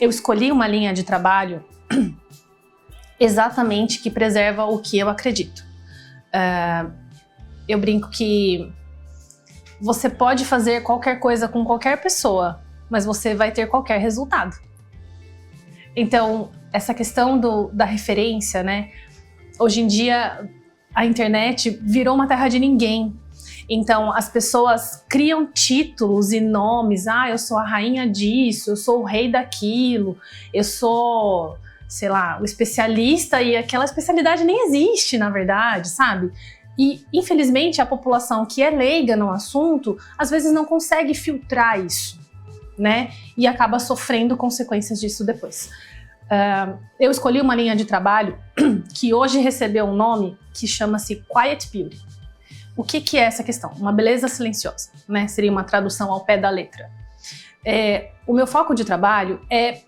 eu escolhi uma linha de trabalho exatamente que preserva o que eu acredito. Eu brinco que você pode fazer qualquer coisa com qualquer pessoa, mas você vai ter qualquer resultado. Então, essa questão da referência, né? Hoje em dia, a internet virou uma terra de ninguém. Então, as pessoas criam títulos e nomes. Eu sou a rainha disso, eu sou o rei daquilo, eu sou, sei lá, o especialista, e aquela especialidade nem existe, na verdade, sabe? E, infelizmente, a população que é leiga no assunto, às vezes não consegue filtrar isso, né? E acaba sofrendo consequências disso depois. Eu escolhi uma linha de trabalho que hoje recebeu um nome que chama-se Quiet Beauty. O que é essa questão? Uma beleza silenciosa, né? Seria uma tradução ao pé da letra. O meu foco de trabalho é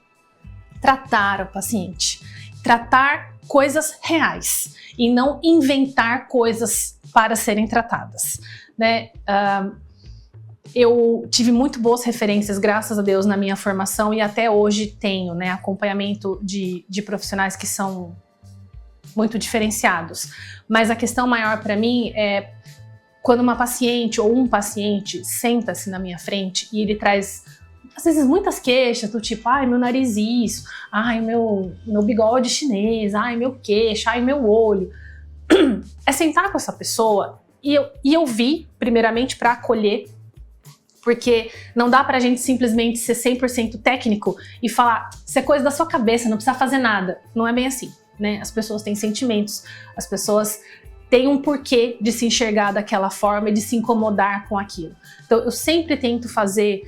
tratar o paciente, tratar coisas reais e não inventar coisas para serem tratadas, né? Eu tive muito boas referências, graças a Deus, na minha formação, e até hoje tenho, né, acompanhamento de profissionais que são muito diferenciados. Mas a questão maior para mim é quando uma paciente ou um paciente senta-se na minha frente e ele traz, às vezes, muitas queixas, do tipo, meu nariz isso, meu bigode chinês, meu queixo, meu olho. É sentar com essa pessoa e eu vi, primeiramente, para acolher, porque não dá pra gente simplesmente ser 100% técnico e falar, isso é coisa da sua cabeça, não precisa fazer nada. Não é bem assim, né? As pessoas têm sentimentos, as pessoas têm um porquê de se enxergar daquela forma e de se incomodar com aquilo. Então, eu sempre tento fazer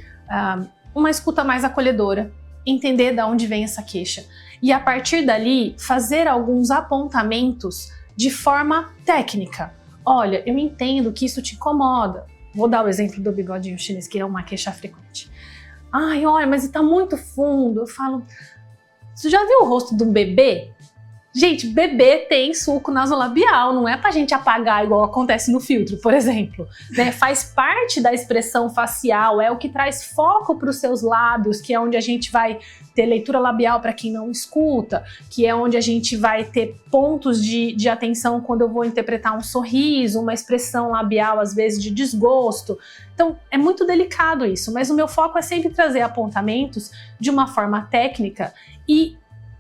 uma escuta mais acolhedora, entender de onde vem essa queixa. E, a partir dali, fazer alguns apontamentos de forma técnica. Olha, eu entendo que isso te incomoda. Vou dar o exemplo do bigodinho chinês, que é uma queixa frequente. Olha, mas tá muito fundo. Eu falo, você já viu o rosto de um bebê? Gente, bebê tem sulco nasolabial, não é pra gente apagar igual acontece no filtro, por exemplo. Né? Faz parte da expressão facial, é o que traz foco para os seus lábios, que é onde a gente vai ter leitura labial para quem não escuta, que é onde a gente vai ter pontos de atenção quando eu vou interpretar um sorriso, uma expressão labial, às vezes, de desgosto. Então, é muito delicado isso, mas o meu foco é sempre trazer apontamentos de uma forma técnica e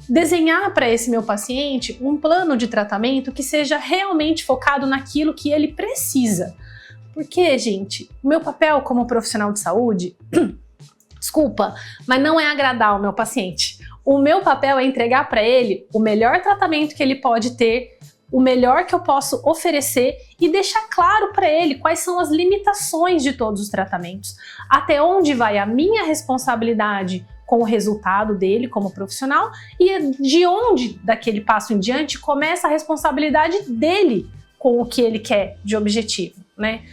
desenhar para esse meu paciente um plano de tratamento que seja realmente focado naquilo que ele precisa. Porque, gente, o meu papel como profissional de saúde, desculpa, mas não é agradar o meu paciente. O meu papel é entregar para ele o melhor tratamento que ele pode ter, o melhor que eu posso oferecer e deixar claro para ele quais são as limitações de todos os tratamentos, até onde vai a minha responsabilidade com o resultado dele como profissional e de onde, daquele passo em diante, começa a responsabilidade dele com o que ele quer de objetivo, né?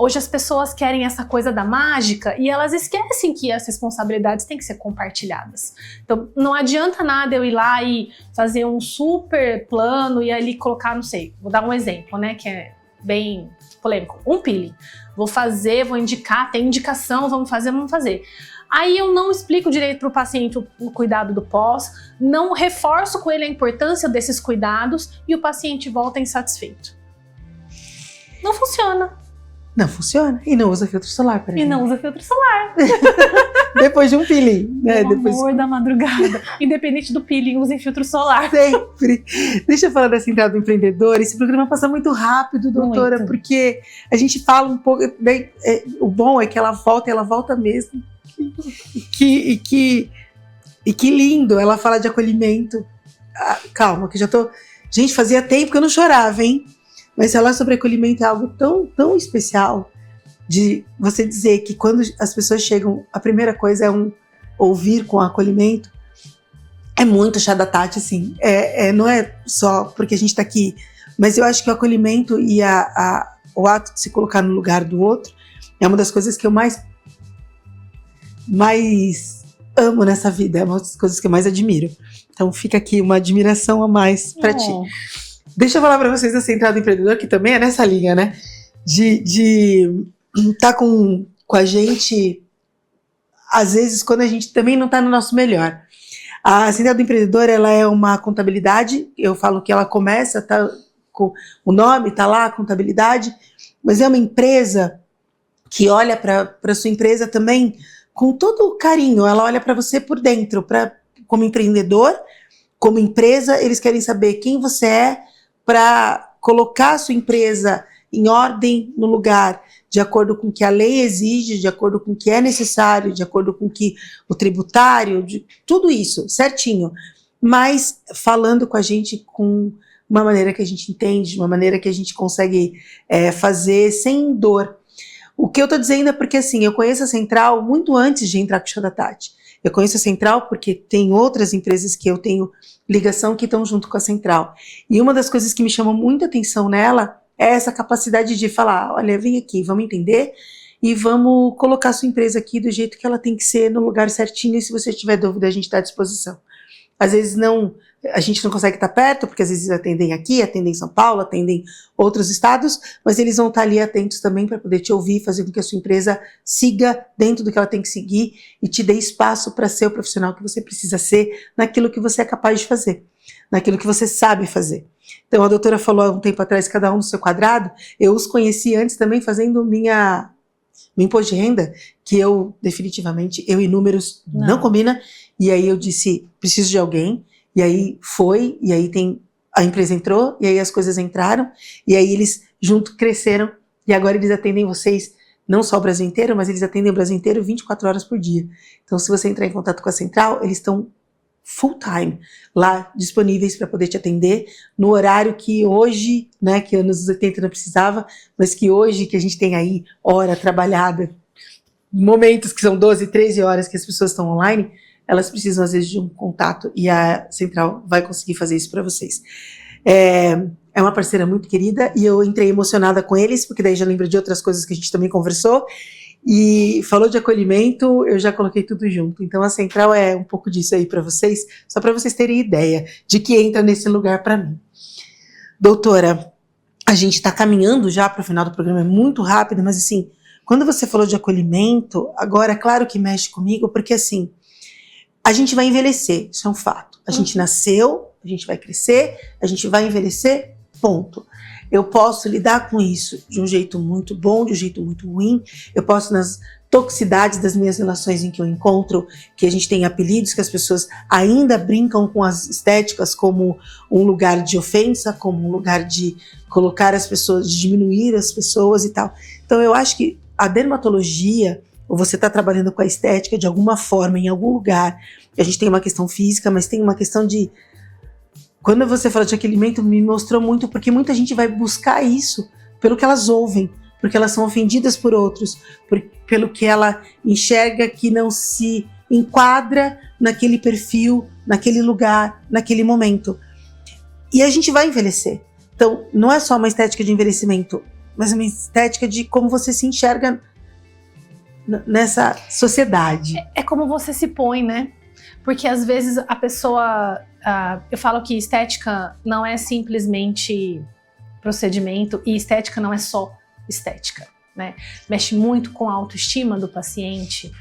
Hoje as pessoas querem essa coisa da mágica e elas esquecem que as responsabilidades têm que ser compartilhadas. Então, não adianta nada eu ir lá e fazer um super plano e ali colocar, não sei, vou dar um exemplo, né, que é bem polêmico. Um peeling. Vou indicar, tem indicação, vamos fazer. Aí eu não explico direito para o paciente o cuidado do pós, não reforço com ele a importância desses cuidados e o paciente volta insatisfeito. Não funciona. Não funciona. E não usa filtro solar, por exemplo. E não usa filtro solar. Depois de um peeling, né? Amor da madrugada. Independente do peeling, usem filtro solar. Sempre. Deixa eu falar da Central do Empreendedor. Esse programa passa muito rápido, doutora, Muito. Porque a gente fala um pouco. O bom é que ela volta mesmo. E que lindo. Ela fala de acolhimento. Calma, que já tô. Gente, fazia tempo que eu não chorava, hein? Mas falar sobre acolhimento é algo tão, tão especial, de você dizer que quando as pessoas chegam, a primeira coisa é ouvir com acolhimento. É muito chá da Tati, assim. Não é só porque a gente está aqui, mas eu acho que o acolhimento e o ato de se colocar no lugar do outro é uma das coisas que eu mais amo nessa vida, é uma das coisas que eu mais admiro. Então fica aqui uma admiração a mais para ti. Deixa eu falar para vocês da Central do Empreendedor, que também é nessa linha, né? De estar com a gente, às vezes, quando a gente também não está no nosso melhor. A Central do Empreendedor, ela é uma contabilidade, eu falo que ela começa, tá, com o nome, tá lá, contabilidade, mas é uma empresa que olha para a sua empresa também com todo o carinho, ela olha para você por dentro, como empreendedor, como empresa, eles querem saber quem você é, para colocar a sua empresa em ordem no lugar, de acordo com o que a lei exige, de acordo com o que é necessário, de acordo com o que o tributário, de tudo isso, certinho. Mas falando com a gente com uma maneira que a gente entende, de uma maneira que a gente consegue fazer sem dor. O que eu estou dizendo é porque, assim, eu conheço a Central muito antes de entrar com o Chá da Tati. Eu conheço a Central porque tem outras empresas que eu tenho ligação que estão junto com a Central. E uma das coisas que me chamou muita atenção nela é essa capacidade de falar, olha, vem aqui, vamos entender e vamos colocar a sua empresa aqui do jeito que ela tem que ser, no lugar certinho, e se você tiver dúvida, a gente está à disposição. Às vezes a gente não consegue estar perto, porque às vezes atendem aqui, atendem em São Paulo, atendem outros estados, mas eles vão estar ali atentos também para poder te ouvir, fazer com que a sua empresa siga dentro do que ela tem que seguir e te dê espaço para ser o profissional que você precisa ser naquilo que você é capaz de fazer, naquilo que você sabe fazer. Então a doutora falou há um tempo atrás, cada um no seu quadrado, eu os conheci antes também fazendo meu imposto de renda, que eu definitivamente, eu e números não combina, e aí eu disse, preciso de alguém. E aí e aí a empresa entrou, e aí as coisas entraram, e aí eles junto cresceram, e agora eles atendem vocês, não só o Brasil inteiro, mas eles atendem o Brasil inteiro 24 horas por dia. Então se você entrar em contato com a Central, eles estão full time lá, disponíveis para poder te atender, no horário que hoje, né, que anos 80 não precisava, mas que hoje, que a gente tem aí, hora trabalhada, momentos que são 12, 13 horas que as pessoas estão online, elas precisam, às vezes, de um contato e a Central vai conseguir fazer isso para vocês. É uma parceira muito querida e eu entrei emocionada com eles, porque daí já lembro de outras coisas que a gente também conversou e falou de acolhimento, eu já coloquei tudo junto. Então, a Central é um pouco disso aí para vocês, só para vocês terem ideia de que entra nesse lugar para mim. Doutora, a gente está caminhando já para o final do programa, é muito rápido, mas assim, quando você falou de acolhimento, agora, claro que mexe comigo, porque assim, a gente vai envelhecer, isso é um fato. A gente nasceu, a gente vai crescer, a gente vai envelhecer, ponto. Eu posso lidar com isso de um jeito muito bom, de um jeito muito ruim. Eu posso, nas toxicidades das minhas relações em que eu encontro, que a gente tem apelidos, que as pessoas ainda brincam com as estéticas como um lugar de ofensa, como um lugar de colocar as pessoas, de diminuir as pessoas e tal. Então eu acho que a dermatologia, ou você está trabalhando com a estética de alguma forma, em algum lugar, a gente tem uma questão física, mas tem uma questão de... Quando você fala de acolhimento, me mostrou muito, porque muita gente vai buscar isso pelo que elas ouvem, porque elas são ofendidas por outros, pelo que ela enxerga que não se enquadra naquele perfil, naquele lugar, naquele momento. E a gente vai envelhecer. Então, não é só uma estética de envelhecimento mas uma estética de como você se enxerga nessa sociedade. É como você se põe, né? Porque às vezes a pessoa... eu falo que estética não é simplesmente procedimento, e estética não é só estética, né? Mexe muito com a autoestima do paciente,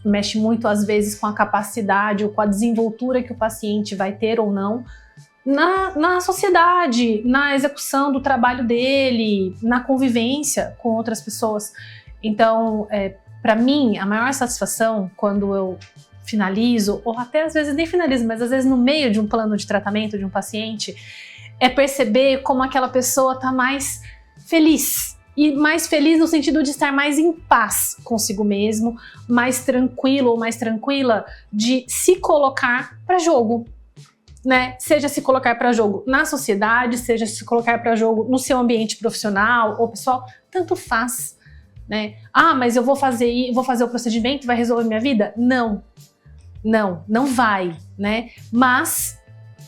mexe muito às vezes com a capacidade ou com a desenvoltura que o paciente vai ter ou não na sociedade, na execução do trabalho dele, na convivência com outras pessoas. Então, para mim, a maior satisfação quando eu finalizo, ou até às vezes nem finalizo, mas às vezes no meio de um plano de tratamento de um paciente, é perceber como aquela pessoa está mais feliz. E mais feliz no sentido de estar mais em paz consigo mesmo, mais tranquilo ou mais tranquila de se colocar para jogo, né? Seja se colocar para jogo na sociedade, seja se colocar para jogo no seu ambiente profissional ou pessoal, tanto faz, né? Ah, mas eu vou fazer o procedimento, vai resolver minha vida? Não vai, né? Mas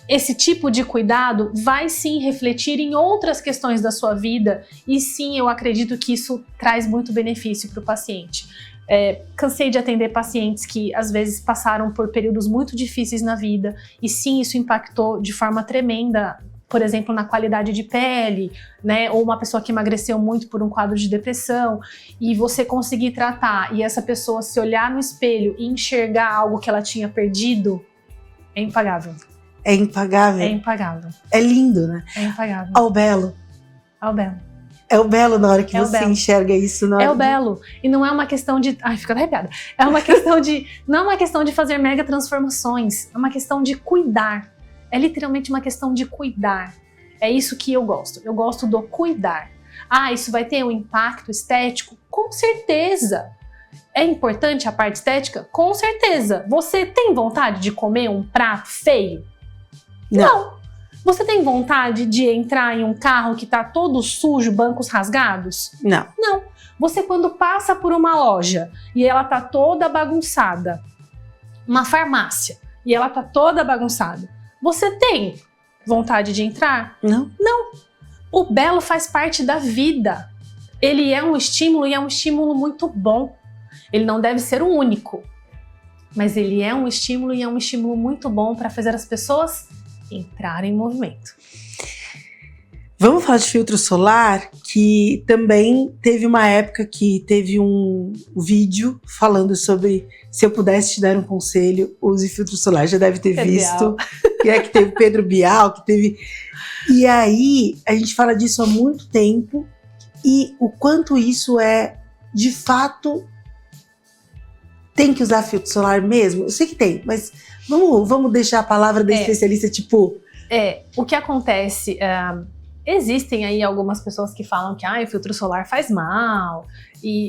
esse tipo de cuidado vai sim refletir em outras questões da sua vida e sim, eu acredito que isso traz muito benefício para o paciente. Cansei de atender pacientes que às vezes passaram por períodos muito difíceis na vida e sim, isso impactou de forma tremenda, por exemplo, na qualidade de pele, né? Ou uma pessoa que emagreceu muito por um quadro de depressão e você conseguir tratar e essa pessoa se olhar no espelho e enxergar algo que ela tinha perdido, é impagável. É impagável. É impagável. É lindo, né? É impagável. Ao belo. Ao belo. É o belo na hora que você enxerga isso. É o belo. E não é uma questão de... Ai, fico arrepiada. É uma questão de... Não é uma questão de fazer mega transformações. É uma questão de cuidar. É literalmente uma questão de cuidar. É isso que eu gosto. Eu gosto do cuidar. Ah, isso vai ter um impacto estético? Com certeza. É importante a parte estética? Com certeza. Você tem vontade de comer um prato feio? Não. Você tem vontade de entrar em um carro que tá todo sujo, bancos rasgados? Não. Não. Você quando passa por uma loja e ela tá toda bagunçada, uma farmácia, e ela tá toda bagunçada, você tem vontade de entrar? Não. Não. O belo faz parte da vida. Ele é um estímulo e é um estímulo muito bom. Ele não deve ser o único, mas ele é um estímulo e é um estímulo muito bom para fazer as pessoas entrarem em movimento. Vamos falar de filtro solar, que também teve uma época que teve um vídeo falando sobre se eu pudesse te dar um conselho, use filtro solar. Já deve ter visto. Que teve Pedro Bial, que teve... E aí, a gente fala disso há muito tempo e o quanto isso é, de fato, tem que usar filtro solar mesmo? Eu sei que tem, mas vamos deixar a palavra da especialista, tipo... O que acontece... Existem aí algumas pessoas que falam que o filtro solar faz mal,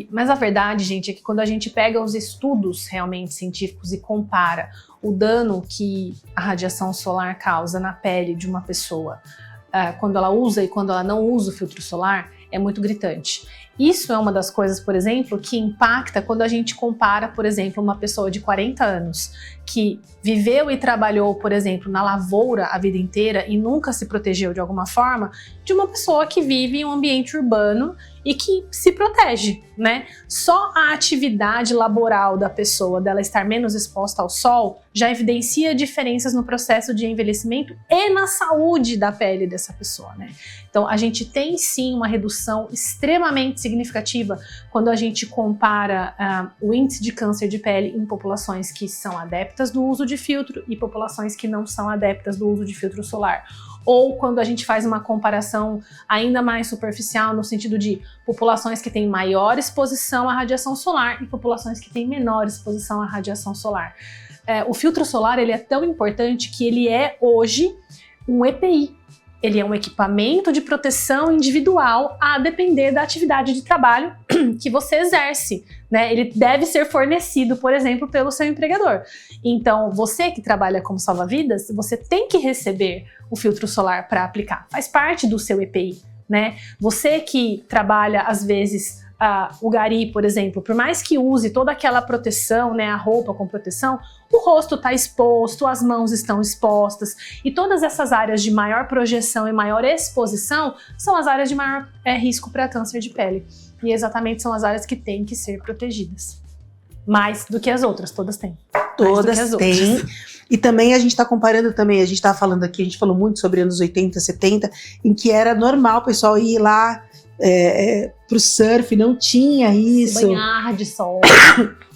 mas a verdade, gente, é que quando a gente pega os estudos realmente científicos e compara o dano que a radiação solar causa na pele de uma pessoa quando ela usa e quando ela não usa o filtro solar, é muito gritante. Isso é uma das coisas, por exemplo, que impacta quando a gente compara, por exemplo, uma pessoa de 40 anos que viveu e trabalhou, por exemplo, na lavoura a vida inteira e nunca se protegeu de alguma forma, de uma pessoa que vive em um ambiente urbano e que se protege, né? Só a atividade laboral da pessoa, dela estar menos exposta ao sol, já evidencia diferenças no processo de envelhecimento e na saúde da pele dessa pessoa, né? Então, a gente tem sim uma redução extremamente significativa quando a gente compara o índice de câncer de pele em populações que são adeptas do uso de filtro e populações que não são adeptas do uso de filtro solar. Ou quando a gente faz uma comparação ainda mais superficial no sentido de populações que têm maior exposição à radiação solar e populações que têm menor exposição à radiação solar. O filtro solar ele é tão importante que ele é hoje um EPI. Ele é um equipamento de proteção individual a depender da atividade de trabalho que você exerce, né? Ele deve ser fornecido, por exemplo, pelo seu empregador. Então, você que trabalha como salva-vidas, você tem que receber o filtro solar para aplicar. Faz parte do seu EPI, né? Você que trabalha, às vezes, o gari, por exemplo, por mais que use toda aquela proteção, né, a roupa com proteção, o rosto está exposto, as mãos estão expostas, e todas essas áreas de maior projeção e maior exposição são as áreas de maior risco para câncer de pele. E exatamente são as áreas que têm que ser protegidas. Mais do que as outras, todas têm. Todas têm. E também a gente está comparando também, a gente está falando aqui, a gente falou muito sobre anos 80, 70, em que era normal o pessoal ir lá pro surf, não tinha isso. Se banhar de sol.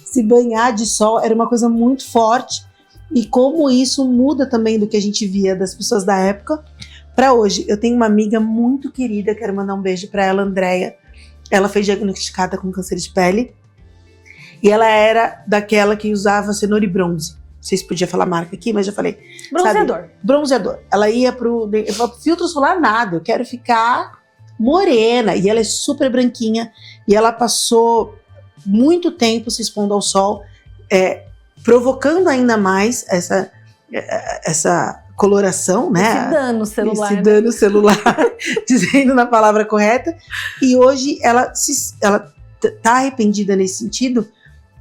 Se banhar de sol era uma coisa muito forte. E como isso muda também do que a gente via das pessoas da época para hoje. Eu tenho uma amiga muito querida, quero mandar um beijo para ela, Andréia. Ela foi diagnosticada com câncer de pele. E ela era daquela que usava cenoura e bronze. Não sei se podia falar marca aqui, mas já falei. Bronzeador. Sabe? Bronzeador. Ela ia pro filtro solar, nada. Eu quero ficar morena. E ela é super branquinha. E ela passou muito tempo se expondo ao sol, provocando ainda mais essa coloração, né? Esse dano celular. Esse dano celular, dizendo na palavra correta. E hoje ela tá arrependida nesse sentido,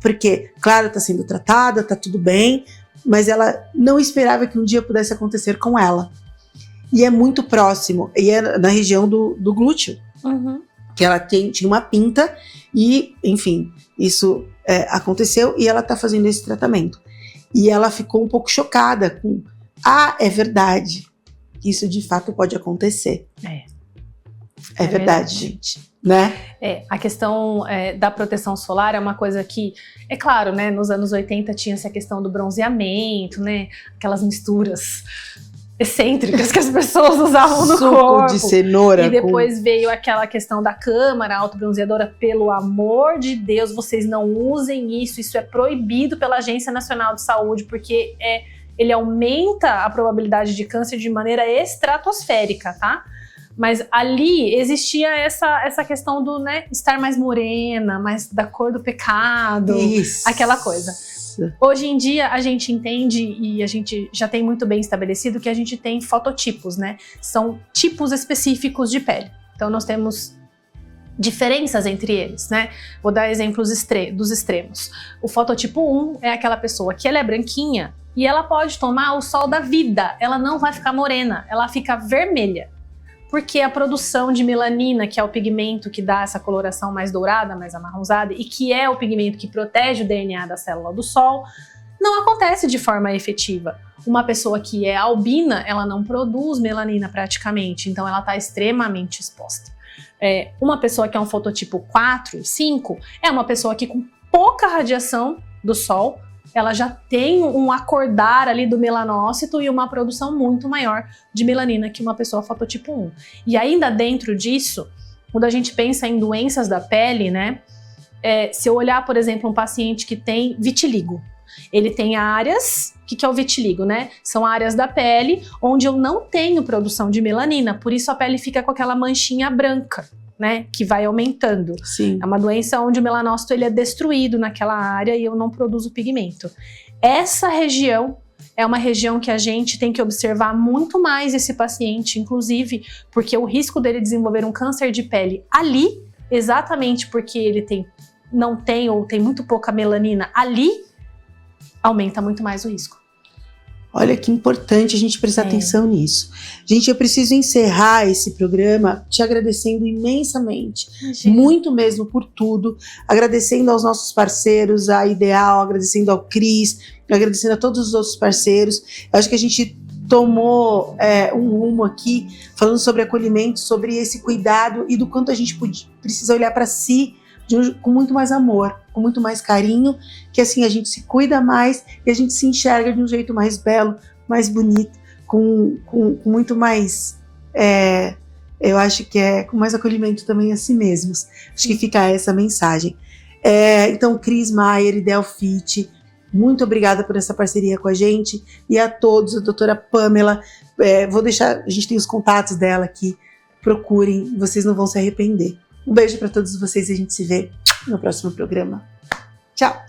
porque, claro, tá sendo tratada, tá tudo bem, mas ela não esperava que um dia pudesse acontecer com ela. E é muito próximo, e é na região do glúteo, que ela tinha uma pinta, e, enfim, isso aconteceu, e ela tá fazendo esse tratamento. E ela ficou um pouco chocada com, é verdade, isso de fato pode acontecer. É verdade, gente. Né? A questão da proteção solar é uma coisa que, é claro, né, nos anos 80 tinha essa questão do bronzeamento, né, aquelas misturas excêntricas que as pessoas usavam no corpo. Suco de cenoura. E depois veio aquela questão da câmara autobronzeadora. Pelo amor de Deus, vocês não usem isso é proibido pela Agência Nacional de Saúde, porque ele aumenta a probabilidade de câncer de maneira estratosférica, tá? Mas ali existia essa questão do, né, estar mais morena, mais da cor do pecado, isso. Aquela coisa. Hoje em dia a gente entende e a gente já tem muito bem estabelecido que a gente tem fototipos, né? São tipos específicos de pele. Então nós temos diferenças entre eles, né? Vou dar exemplos dos extremos. O fototipo 1 é aquela pessoa que ela é branquinha e ela pode tomar o sol da vida, ela não vai ficar morena, ela fica vermelha. Porque a produção de melanina, que é o pigmento que dá essa coloração mais dourada, mais amarronzada, e que é o pigmento que protege o DNA da célula do sol, não acontece de forma efetiva. Uma pessoa que é albina, ela não produz melanina praticamente, então ela está extremamente exposta. Uma pessoa que é um fototipo 4, 5, é uma pessoa que com pouca radiação do sol, ela já tem um acordar ali do melanócito e uma produção muito maior de melanina que uma pessoa fototipo 1. E ainda dentro disso, quando a gente pensa em doenças da pele, né? Se eu olhar, por exemplo, um paciente que tem vitiligo, ele tem áreas, o que é o vitiligo, né? São áreas da pele onde eu não tenho produção de melanina, por isso a pele fica com aquela manchinha branca, né, que vai aumentando. Sim. É uma doença onde o melanócito ele é destruído naquela área e eu não produzo pigmento. Essa região é uma região que a gente tem que observar muito mais esse paciente, inclusive porque o risco dele desenvolver um câncer de pele ali, exatamente porque ele não tem ou tem muito pouca melanina ali, aumenta muito mais o risco. Olha que importante a gente prestar atenção nisso. Gente, eu preciso encerrar esse programa te agradecendo imensamente. Imagina. Muito mesmo por tudo. Agradecendo aos nossos parceiros, a Ideal, agradecendo ao Cris, agradecendo a todos os outros parceiros. Eu acho que a gente tomou um rumo aqui, falando sobre acolhimento, sobre esse cuidado e do quanto a gente precisa olhar para si com muito mais amor, com muito mais carinho, que assim a gente se cuida mais e a gente se enxerga de um jeito mais belo, mais bonito, com muito mais, eu acho que com mais acolhimento também a si mesmos. Acho que fica essa mensagem. Então, Cris Maier e Delfite, muito obrigada por essa parceria com a gente e a todos, a doutora Pamela, vou deixar, a gente tem os contatos dela aqui, procurem, vocês não vão se arrepender. Um beijo para todos vocês e a gente se vê no próximo programa. Tchau!